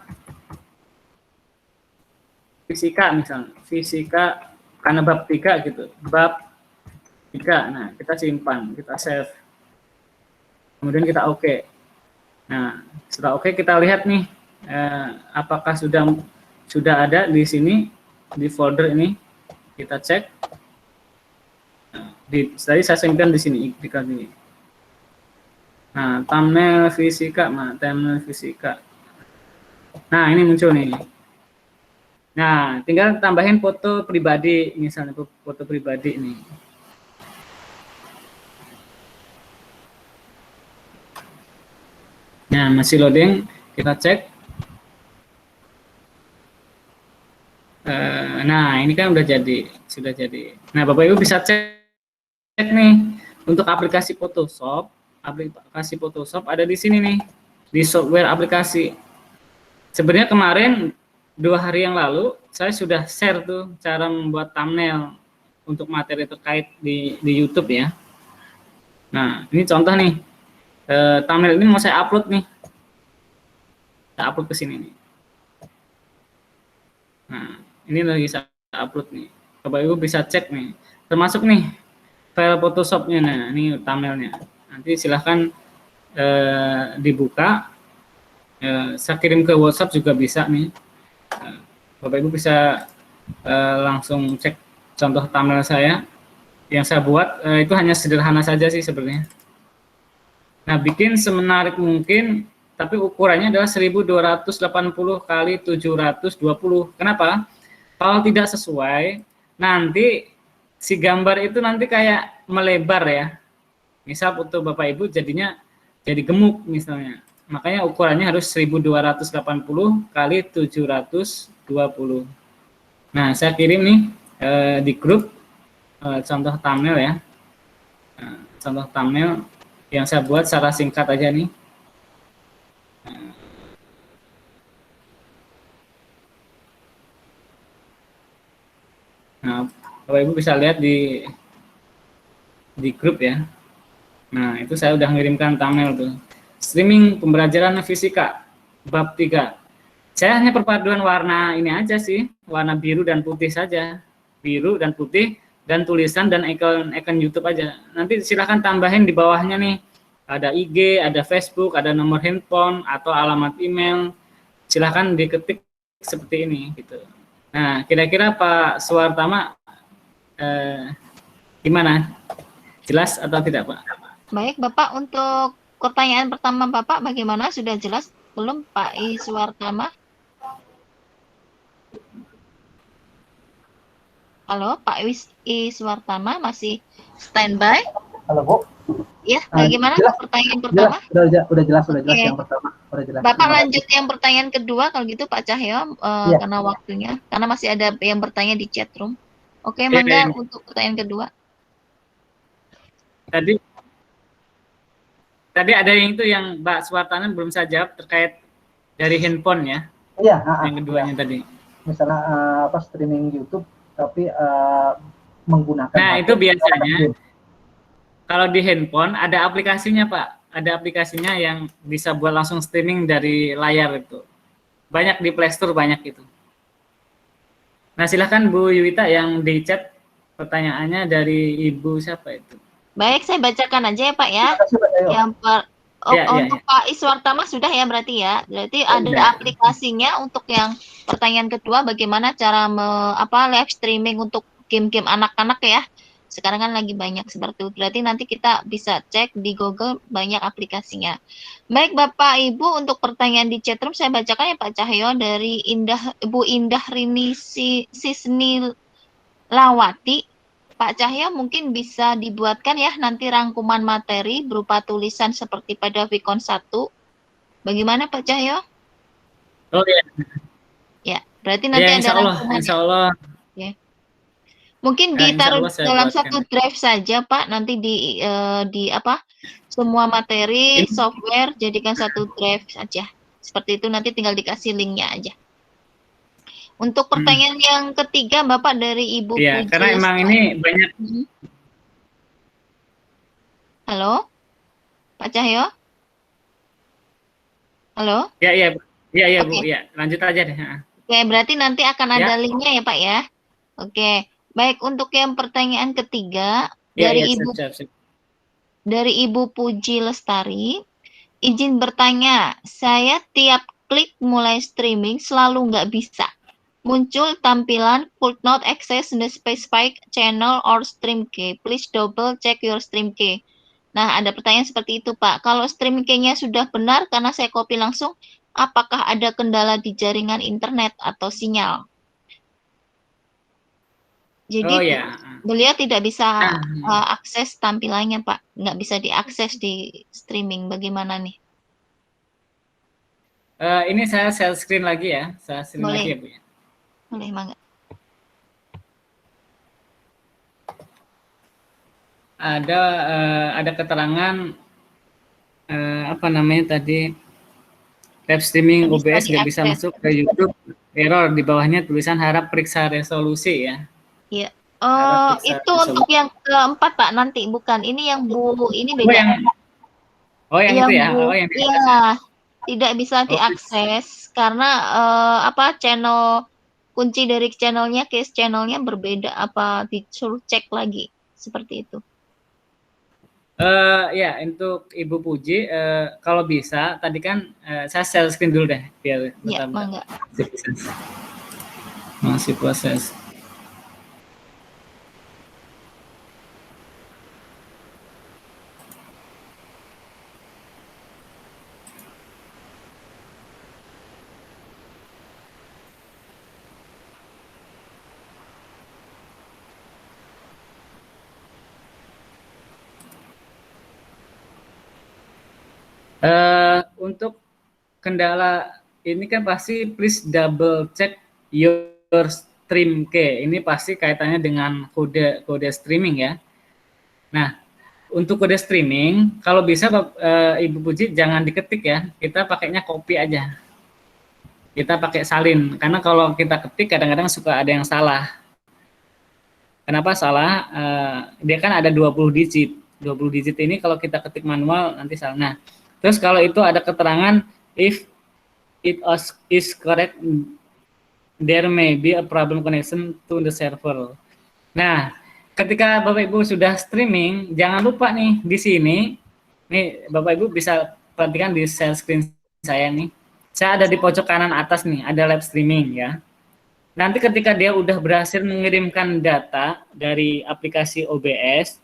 C: fisika misalnya, fisika karena bab 3 gitu, bab 3. Nah, kita simpan, kita save. Kemudian kita oke. Nah, setelah oke kita lihat nih apakah sudah ada di sini di folder ini. Kita cek. Nah, tadi saya simpan di sini di kali ini. Nah, thumbnail fisika, thumbnail fisika. Nah, ini muncul nih. Nah, tinggal tambahin foto pribadi, misalnya foto pribadi nih. Nah, masih loading, kita cek. Nah, ini kan sudah jadi. Nah, Bapak Ibu bisa cek nih untuk aplikasi Photoshop. Aplikasi Photoshop ada di sini nih, di software aplikasi. Sebenarnya kemarin 2 hari yang lalu saya sudah share tuh cara membuat thumbnail untuk materi terkait di YouTube ya. Nah, ini contoh nih. Thumbnail ini mau saya upload nih. Saya upload ke sini nih. Nah, ini lagi saya upload nih. Bapak Ibu bisa cek nih. Termasuk nih file Photoshop-nya. Nah, ini thumbnailnya. Nanti silahkan dibuka. Saya kirim ke WhatsApp juga bisa nih. Bapak Ibu bisa langsung cek contoh thumbnail saya. Yang saya buat itu hanya sederhana saja sih sebenarnya. Nah, bikin semenarik mungkin, tapi ukurannya adalah 1280 kali 720. Kenapa? Kalau tidak sesuai, nanti si gambar itu nanti kayak melebar ya. Misal foto Bapak Ibu jadinya jadi gemuk misalnya. Makanya ukurannya harus 1280 kali 720. Nah, saya kirim nih di grup contoh thumbnail ya. Nah, contoh thumbnail yang saya buat secara singkat aja nih. Nah, Bapak Ibu bisa lihat di grup ya. Nah, itu saya udah ngirimkan thumbnail tuh. Streaming pembelajaran fisika bab 3. Saya hanya perpaduan warna ini aja sih, warna biru dan putih saja. Biru dan putih dan tulisan dan ikon YouTube aja. Nanti silahkan tambahin di bawahnya nih. Ada IG, ada Facebook, ada nomor handphone atau alamat email. Silahkan diketik seperti ini gitu. Nah, kira-kira Pak Suwartama gimana? Jelas atau tidak, Pak?
A: Baik, Bapak, untuk pertanyaan pertama Bapak bagaimana? Sudah jelas belum, Pak Iswartama? Halo, Pak Iswartama masih standby?
D: Halo, Bu.
A: Ya, bagaimana
D: jelas,
A: pertanyaan pertama?
D: Udah jelas
A: Oke.
D: yang pertama. Udah jelas.
A: Bapak lanjut yang pertanyaan kedua kalau gitu Pak Cahyo, karena waktunya, karena masih ada yang bertanya di chat room. Oke, mangga untuk pertanyaan kedua.
C: Tadi ada yang itu yang Mbak Suwartana belum saya jawab terkait dari handphone ya.
D: Iya,
C: yang keduanya tadi.
D: Misalnya streaming YouTube tapi menggunakan.
C: Nah, itu biasanya kalau di handphone ada aplikasinya, Pak. Ada aplikasinya yang bisa buat langsung streaming dari layar itu. Banyak di Play Store, banyak itu. Nah, silahkan Bu Yuwita yang di chat pertanyaannya dari Ibu siapa itu?
A: Baik, saya bacakan aja ya Pak ya. Yang untuk Pak Iswartama sudah ya berarti ya. Berarti ada aplikasinya untuk yang pertanyaan kedua, bagaimana cara live streaming untuk game-game anak-anak ya. Sekarang kan lagi banyak seperti itu. Berarti nanti kita bisa cek di Google banyak aplikasinya. Baik Bapak Ibu, untuk pertanyaan di chatroom saya bacakan ya Pak Cahyo dari Bu Indah Rini Sisni Lawati. Pak Cahyo mungkin bisa dibuatkan ya nanti rangkuman materi berupa tulisan seperti pada Vicon 1. Bagaimana Pak Cahyo?
C: Oh ya.
A: Ya, berarti nanti
C: Ya,
A: ada rangkuman.
C: insya Allah.
A: Ya. Mungkin
C: Ya, insya
A: ditaruh
C: Allah saya
A: dalam
C: buatkan.
A: satu drive saja Pak, nanti di apa? Semua materi software jadikan satu drive saja. Seperti itu, nanti tinggal dikasih linknya aja. Untuk pertanyaan yang ketiga Bapak dari Ibu
C: Iya,
A: Puji
C: karena emang
A: Lestari.
C: ini banyak.
A: Halo, Pak Cahyo? Halo?
C: Ya Bu,
A: Oke.
C: ya lanjut aja deh.
A: Oke, berarti nanti akan
C: Ya.
A: ada linknya ya Pak ya. Oke, baik, untuk yang pertanyaan ketiga
C: Ya,
A: dari
C: siap.
A: dari Ibu Puji Lestari, izin bertanya, saya tiap klik mulai streaming selalu nggak bisa. Muncul tampilan could not access the specified channel or stream key. Please double check your stream key. Nah, ada pertanyaan seperti itu, Pak. Kalau stream key-nya sudah benar karena saya copy langsung, apakah ada kendala di jaringan internet atau sinyal? Jadi beliau tidak bisa akses tampilannya, Pak. Nggak bisa diakses di streaming. Bagaimana nih?
C: Ini saya share screen lagi ya. Saya screen
A: Boleh.
C: lagi ya Bu.
A: Boleh, Mangga.
C: Ada keterangan apa namanya tadi, live streaming OBS nggak bisa masuk ke YouTube, error, di bawahnya tulisan harap periksa resolusi ya.
A: Iya. Oh, itu untuk yang keempat Pak nanti, bukan. Ini yang ini beda.
C: Yang itu ya.
A: Iya, tidak bisa diakses karena channel kunci dari channelnya, case channelnya berbeda, apa disuruh cek lagi seperti itu.
C: Ya, untuk Ibu Puji, kalau bisa tadi kan saya share screen dulu deh biar
A: ya, Mangga.
C: Masih proses. Untuk kendala ini kan pasti please double check your stream key. Ini pasti kaitannya dengan kode streaming ya. Nah, untuk kode streaming kalau bisa Ibu Puji jangan diketik ya. Kita pakainya copy aja. Kita pakai salin karena kalau kita ketik kadang-kadang suka ada yang salah. Kenapa salah? Dia kan ada 20 digit. 20 digit ini kalau kita ketik manual nanti salah. Nah, terus kalau itu ada keterangan if it is correct, there may be a problem connection to the server. Nah, ketika Bapak Ibu sudah streaming, jangan lupa nih di sini, nih Bapak Ibu bisa perhatikan di share screen saya nih. Saya ada di pojok kanan atas nih, ada live streaming ya. Nanti ketika dia udah berhasil mengirimkan data dari aplikasi OBS,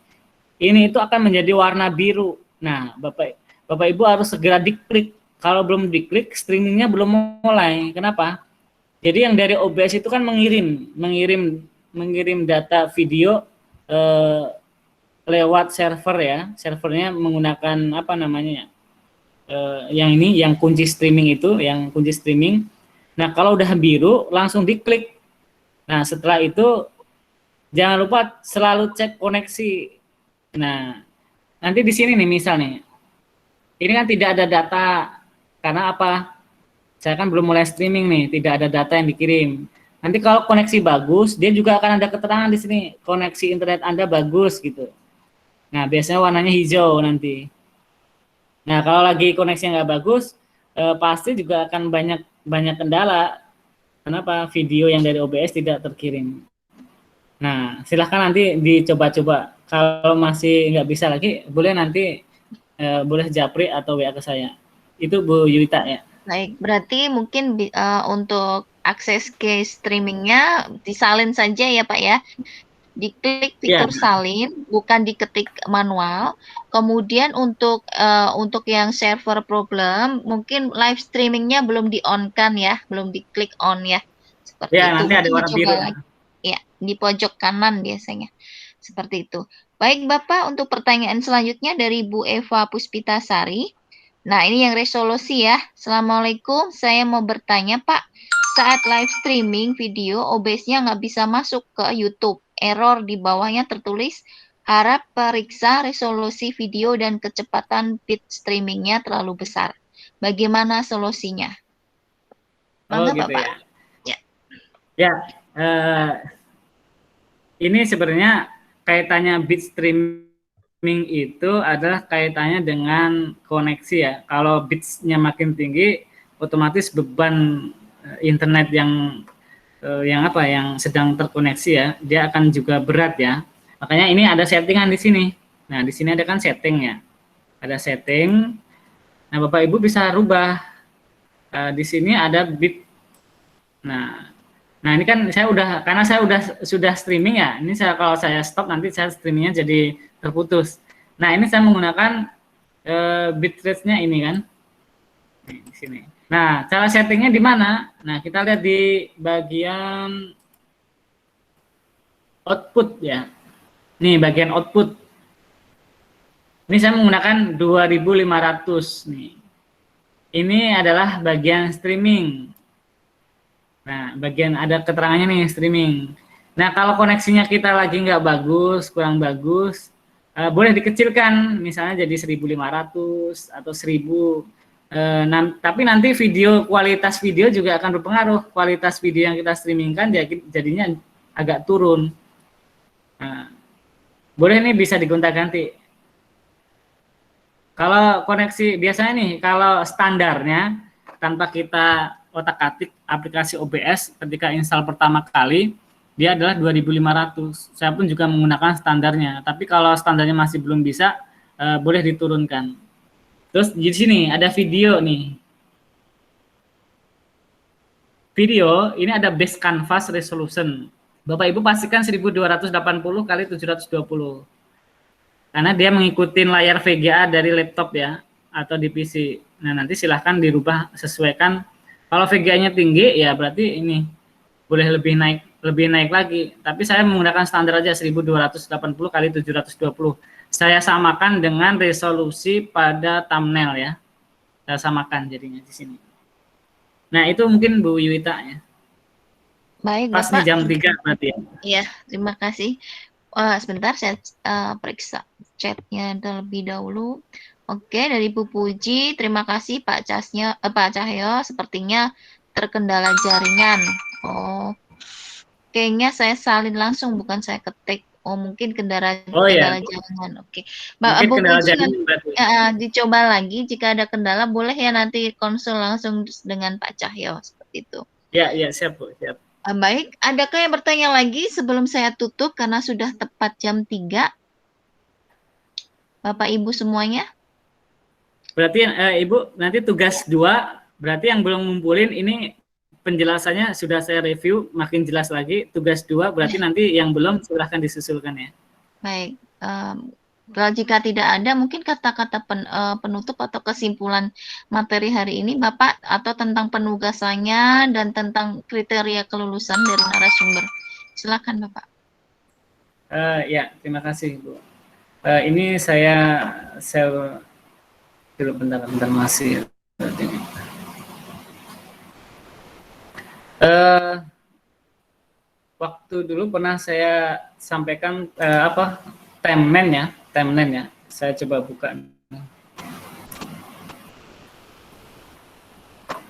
C: ini itu akan menjadi warna biru. Nah, Bapak Ibu harus segera diklik. Kalau belum diklik, streamingnya belum mulai. Kenapa? Jadi yang dari OBS itu kan mengirim data video lewat server ya. Servernya menggunakan apa namanya? Yang kunci streaming itu, yang kunci streaming. Nah, kalau udah biru langsung diklik. Nah, setelah itu jangan lupa selalu cek koneksi. Nah, nanti di sini nih misal nih. Ini kan tidak ada data, karena apa? Saya kan belum mulai streaming nih, tidak ada data yang dikirim. Nanti kalau koneksi bagus, dia juga akan ada keterangan di sini, koneksi internet Anda bagus gitu. Nah, biasanya warnanya hijau nanti. Nah, kalau lagi koneksi nggak bagus, pasti juga akan banyak kendala. Kenapa? Video yang dari OBS tidak terkirim. Nah, silahkan nanti dicoba-coba. Kalau masih nggak bisa lagi, boleh nanti boleh japri atau WA ke saya. Itu Bu Yulita ya.
A: Baik, berarti mungkin untuk akses ke streamingnya disalin saja ya Pak ya. Diklik
C: Ya,
A: fitur salin, bukan diketik manual. Kemudian untuk yang server problem, mungkin live streamingnya belum di-on-kan ya, belum diklik on ya.
C: ya
A: Seperti itu.
C: nanti ada
A: Mungkin
C: warna
A: dicoba
C: biru.
A: lagi. Ya, di pojok kanan biasanya. Seperti itu. Baik Bapak, untuk pertanyaan selanjutnya dari Bu Eva Puspitasari. Nah, ini yang resolusi ya. Assalamualaikum, saya mau bertanya Pak, saat live streaming video OBS-nya nggak bisa masuk ke YouTube. Error di bawahnya tertulis, harap periksa resolusi video dan kecepatan bit streamingnya terlalu besar. Bagaimana solusinya?
C: Oh
A: Mangga
C: gitu
A: Bapak.
C: ya.
A: Ya.
C: Ya, eh, ini sebenarnya kaitannya bit streaming itu adalah kaitannya dengan koneksi ya. Kalau bitsnya makin tinggi, otomatis beban internet yang apa yang sedang terkoneksi ya, dia akan juga berat ya. Makanya ini ada settingan di sini. Nah, di sini ada kan setting ya. Ada setting. Nah, Bapak Ibu bisa rubah. Di sini ada bit. Nah, Nah ini kan saya udah karena saya sudah streaming ya. Ini kalau saya stop nanti saya streamingnya jadi terputus. Nah ini saya menggunakan bitrate-nya ini kan di sini. Nah cara settingnya di mana? Nah kita lihat di bagian output ya. Nih bagian output. Ini saya menggunakan 2500 nih. Ini adalah bagian streaming. Nah, bagian ada keterangannya nih streaming. Nah, kalau koneksinya kita lagi nggak bagus, kurang bagus, boleh dikecilkan, misalnya jadi 1500 atau 1000. Tapi nanti kualitas video juga akan berpengaruh. Kualitas video yang kita streamingkan jadinya agak turun. Nah, boleh nih bisa digonta-ganti. Kalau koneksi biasanya nih, kalau standarnya tanpa kita otak-atik aplikasi OBS ketika install pertama kali, dia adalah 2500. Saya pun juga menggunakan standarnya. Tapi kalau standarnya masih belum bisa, boleh diturunkan. Terus di sini ada video nih. Video ini ada base canvas resolution. Bapak Ibu pastikan 1280 kali 720. Karena dia mengikuti layar VGA dari laptop ya atau di PC. Nah, nanti silahkan dirubah sesuaikan. Kalau VGA-nya tinggi ya berarti ini boleh lebih naik lagi. Tapi saya menggunakan standar aja 1280 kali 720. Saya samakan dengan resolusi pada thumbnail ya. Saya samakan jadinya di sini. Nah, itu mungkin Bu Yuwita ya.
A: Baik,
C: Pas
A: Bapak.
C: nih jam 3 berarti ya.
A: Iya, terima kasih. Sebentar saya periksa chatnya terlebih dahulu. Oke, dari Bu Puji, terima kasih Pak Cahyo, sepertinya terkendala jaringan. Oh, kayaknya saya salin langsung, bukan saya ketik. Oh, mungkin kendala
C: Ya.
A: jaringan. Oke,
C: Mungkin
A: Bu
C: kendala
A: Puji,
C: jaringan berarti.
A: dicoba lagi. Jika ada kendala, boleh ya nanti konsul langsung dengan Pak Cahyo seperti itu.
C: Ya, siap Bu, siap.
A: Baik, adakah yang bertanya lagi sebelum saya tutup karena sudah tepat jam 3? Bapak Ibu semuanya?
C: Berarti Ibu nanti tugas 2, berarti yang belum ngumpulin ini penjelasannya sudah saya review makin jelas lagi. Tugas 2 berarti nanti yang belum silahkan disusulkan ya.
A: Baik, kalau jika tidak ada mungkin kata-kata penutup atau kesimpulan materi hari ini Bapak, atau tentang penugasannya dan tentang kriteria kelulusan dari narasumber. Silakan Bapak.
C: Ya, terima kasih Bu. Ini saya bentar masih. Waktu dulu pernah saya sampaikan timeline ya. Saya coba buka.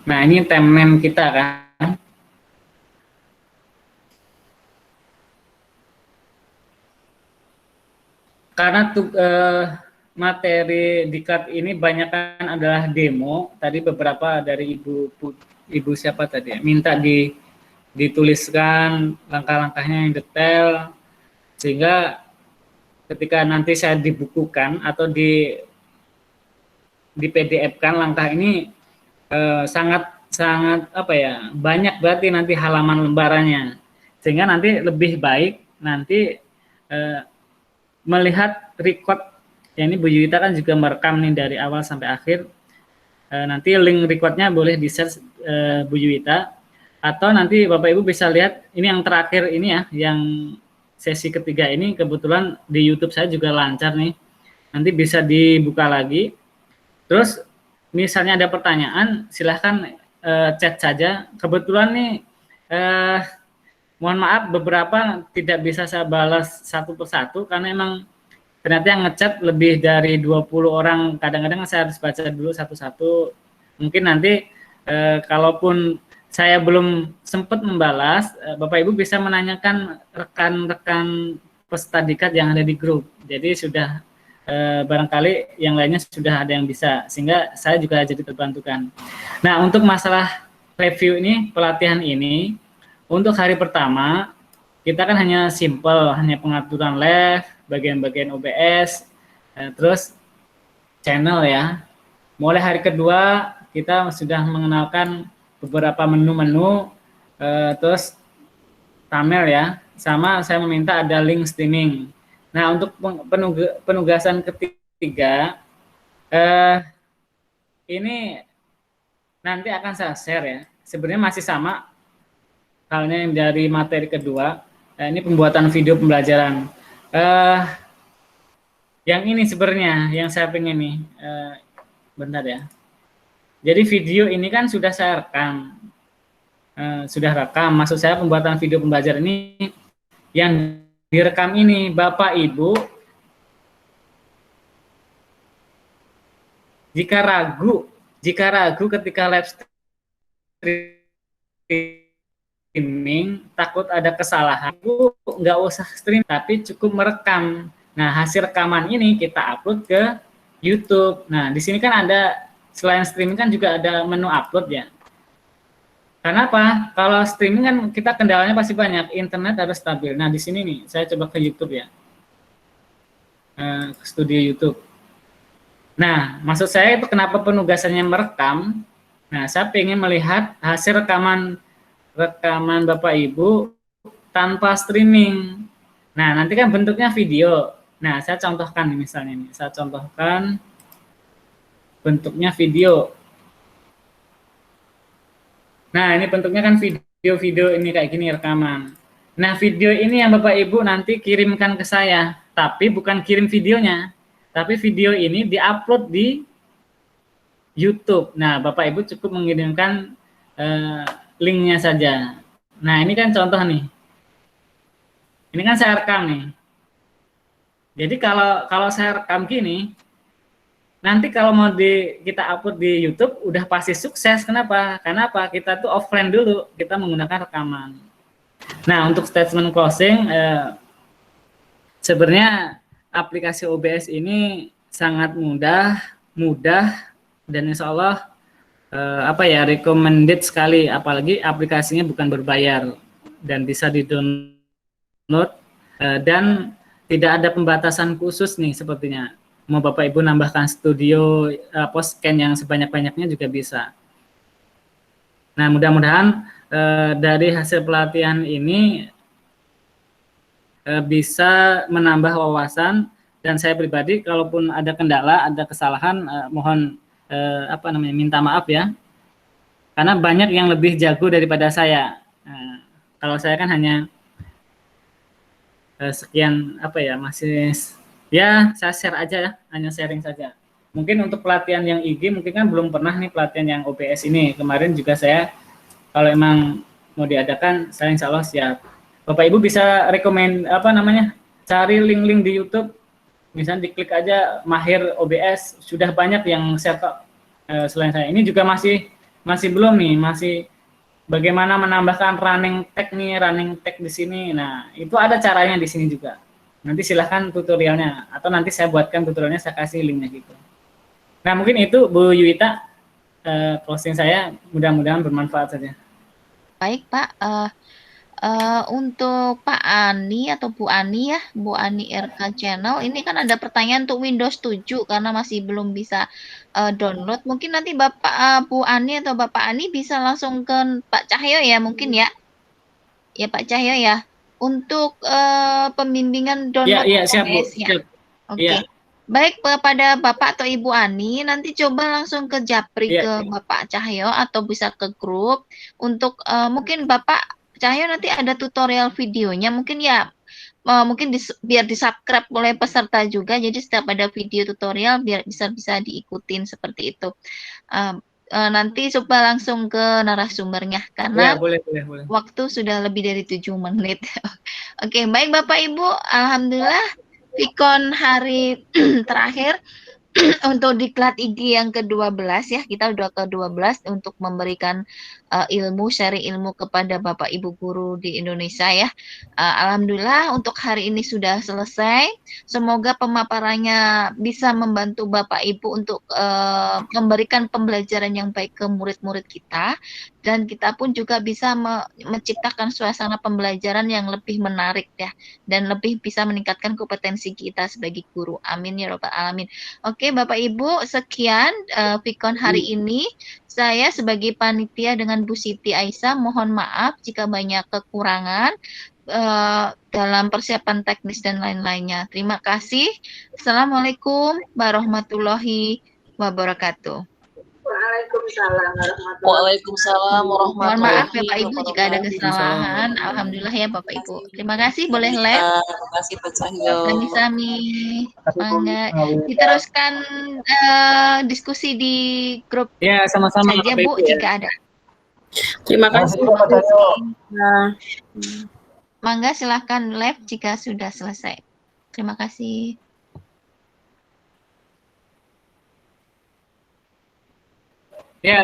C: Nah, ini timeline kita kan. Karena materi diklat ini banyak kan adalah demo. Tadi beberapa dari ibu siapa tadi ya, minta dituliskan langkah-langkahnya yang detail, sehingga ketika nanti saya dibukukan atau di PDF-kan langkah ini sangat banyak berarti nanti halaman lembarannya, sehingga nanti lebih baik nanti melihat record, ya ini Bu Yuwita kan juga merekam nih dari awal sampai akhir. Nanti link recordnya boleh di-share Bu Yuwita, atau nanti Bapak Ibu bisa lihat ini yang terakhir ini ya, yang sesi ketiga ini kebetulan di YouTube saya juga lancar nih. Nanti bisa dibuka lagi. Terus misalnya ada pertanyaan, silahkan chat saja. Kebetulan nih mohon maaf beberapa tidak bisa saya balas satu persatu karena emang ternyata yang ngechat lebih dari 20 orang. Kadang-kadang saya harus baca dulu satu-satu. Mungkin nanti kalaupun saya belum sempat membalas, Bapak Ibu bisa menanyakan rekan-rekan peserta dikat yang ada di grup. Jadi sudah barangkali yang lainnya sudah ada yang bisa, sehingga saya juga jadi terbantukan. Nah, untuk masalah review ini, pelatihan ini, untuk hari pertama, kita kan hanya simple, hanya pengaturan live, bagian-bagian OBS, terus channel ya. Mulai hari kedua, kita sudah mengenalkan beberapa menu-menu, terus thumbnail ya, sama saya meminta ada link streaming. Nah, untuk penugasan ketiga, ini nanti akan saya share ya. Sebenarnya masih sama halnya yang dari materi kedua. Ini pembuatan video pembelajaran. Yang ini sebenarnya yang saya pengen nih, bentar ya. Jadi video ini kan sudah saya rekam, maksud saya pembuatan video pembelajaran ini yang direkam ini, Bapak Ibu jika ragu ketika live streaming, takut ada kesalahan, Ibu nggak usah stream, tapi cukup merekam. Nah, hasil rekaman ini kita upload ke YouTube. Nah, di sini kan ada, selain streaming kan juga ada menu upload ya. Karena apa? Kalau streaming kan kita kendalanya pasti banyak, internet harus stabil. Nah, di sini nih, saya coba ke YouTube ya, ke studio YouTube. Nah, maksud saya itu kenapa penugasannya merekam? Nah, saya ingin melihat hasil rekaman Bapak Ibu tanpa streaming. Nah, nanti kan bentuknya video. Nah, saya contohkan misalnya nih, saya contohkan bentuknya video. Nah, ini bentuknya kan video ini kayak gini rekaman. Nah, video ini yang Bapak Ibu nanti kirimkan ke saya, tapi bukan kirim videonya, tapi video ini diupload di YouTube. Nah, Bapak Ibu cukup mengirimkan linknya saja. Nah, ini kan contoh nih. Ini kan saya rekam nih. Jadi kalau saya rekam gini, nanti kalau mau kita upload di YouTube udah pasti sukses. Kenapa? Karena apa? Kita tuh offline dulu, kita menggunakan rekaman. Nah, untuk statement closing, sebenarnya aplikasi OBS ini sangat mudah dan insya Allah recommended sekali, apalagi aplikasinya bukan berbayar dan bisa di-download dan tidak ada pembatasan khusus nih sepertinya. Mau Bapak Ibu nambahkan studio post-scan yang sebanyak-banyaknya juga bisa. Nah, mudah-mudahan dari hasil pelatihan ini bisa menambah wawasan, dan saya pribadi kalaupun ada kendala, ada kesalahan, mohon minta maaf ya. Karena banyak yang lebih jago daripada saya. Kalau saya kan hanya sekian masih ya saya share aja ya, hanya sharing saja. Mungkin untuk pelatihan yang IG mungkin kan belum pernah nih pelatihan yang OBS ini. Kemarin juga saya kalau emang mau diadakan, saya insya Allah siap. Bapak Ibu bisa rekomend cari link-link di YouTube, misalnya diklik aja Mahir OBS, sudah banyak yang share kok. Selain saya ini juga masih belum nih, masih bagaimana menambahkan running tag di sini. Nah, itu ada caranya di sini juga. Nanti silahkan tutorialnya, atau nanti saya buatkan tutorialnya, saya kasih linknya gitu. Nah, mungkin itu Bu Yuwita, closing saya, mudah-mudahan bermanfaat saja.
A: Baik Pak, untuk Pak Ani atau Bu Ani ya, Bu Ani RK Channel, ini kan ada pertanyaan untuk Windows 7 karena masih belum bisa download. Mungkin nanti Bapak Bu Ani atau Bapak Ani bisa langsung ke Pak Cahyo ya, mungkin ya. Ya Pak Cahyo ya. untuk pembimbingan
C: Iya,
A: download
C: iya, siap, Bu.
A: OBS ya.
C: Siap.
A: Oke.
C: Iya.
A: Baik kepada Bapak atau Ibu Ani, nanti coba langsung ke Japri
C: Iya.
A: ke Bapak Cahyo atau bisa ke grup untuk mungkin Bapak Cahyo nanti ada tutorial videonya mungkin ya mungkin biar di-subscribe oleh peserta juga jadi setiap ada video tutorial biar bisa diikutin seperti itu. Nanti coba langsung ke narasumbernya
C: Iya,
A: karena
C: boleh.
A: waktu sudah lebih dari 7 menit. Oke, baik Bapak Ibu, alhamdulillah Vicon hari terakhir untuk diklat IG yang ke-12 ya, kita udah ke-12 untuk memberikan sharing ilmu kepada Bapak Ibu guru di Indonesia ya. Alhamdulillah untuk hari ini sudah selesai. Semoga pemaparannya bisa membantu Bapak Ibu untuk memberikan pembelajaran yang baik ke murid-murid kita dan kita pun juga bisa menciptakan suasana pembelajaran yang lebih menarik ya dan lebih bisa meningkatkan kompetensi kita sebagai guru. Amin ya rabbal alamin. Oke, Bapak Ibu, sekian Vicon hari ini. Saya sebagai panitia dengan Bu Siti Aisyah mohon maaf jika banyak kekurangan dalam persiapan teknis dan lain-lainnya. Terima kasih. Assalamualaikum warahmatullahi wabarakatuh.
E: Waalaikumsalam
A: Mohon
E: warahmatullahi
A: maaf ya Pak Ibu jika ada kesalahan. Alhamdulillah ya Bapak Ibu. Terima kasih. Boleh live.
E: Terima kasih Pak Cahyo.
A: Sami-sami.
D: Kasih Bu
A: Mangga.
D: Ismail.
A: Diteruskan diskusi di grup
C: Ya, sama-sama
A: saja
C: Bapak
A: Bu
C: Ibu, ya.
A: jika ada.
E: Terima kasih Pak Cahyo.
A: Mangga silahkan live jika sudah selesai. Terima kasih.
C: Ya,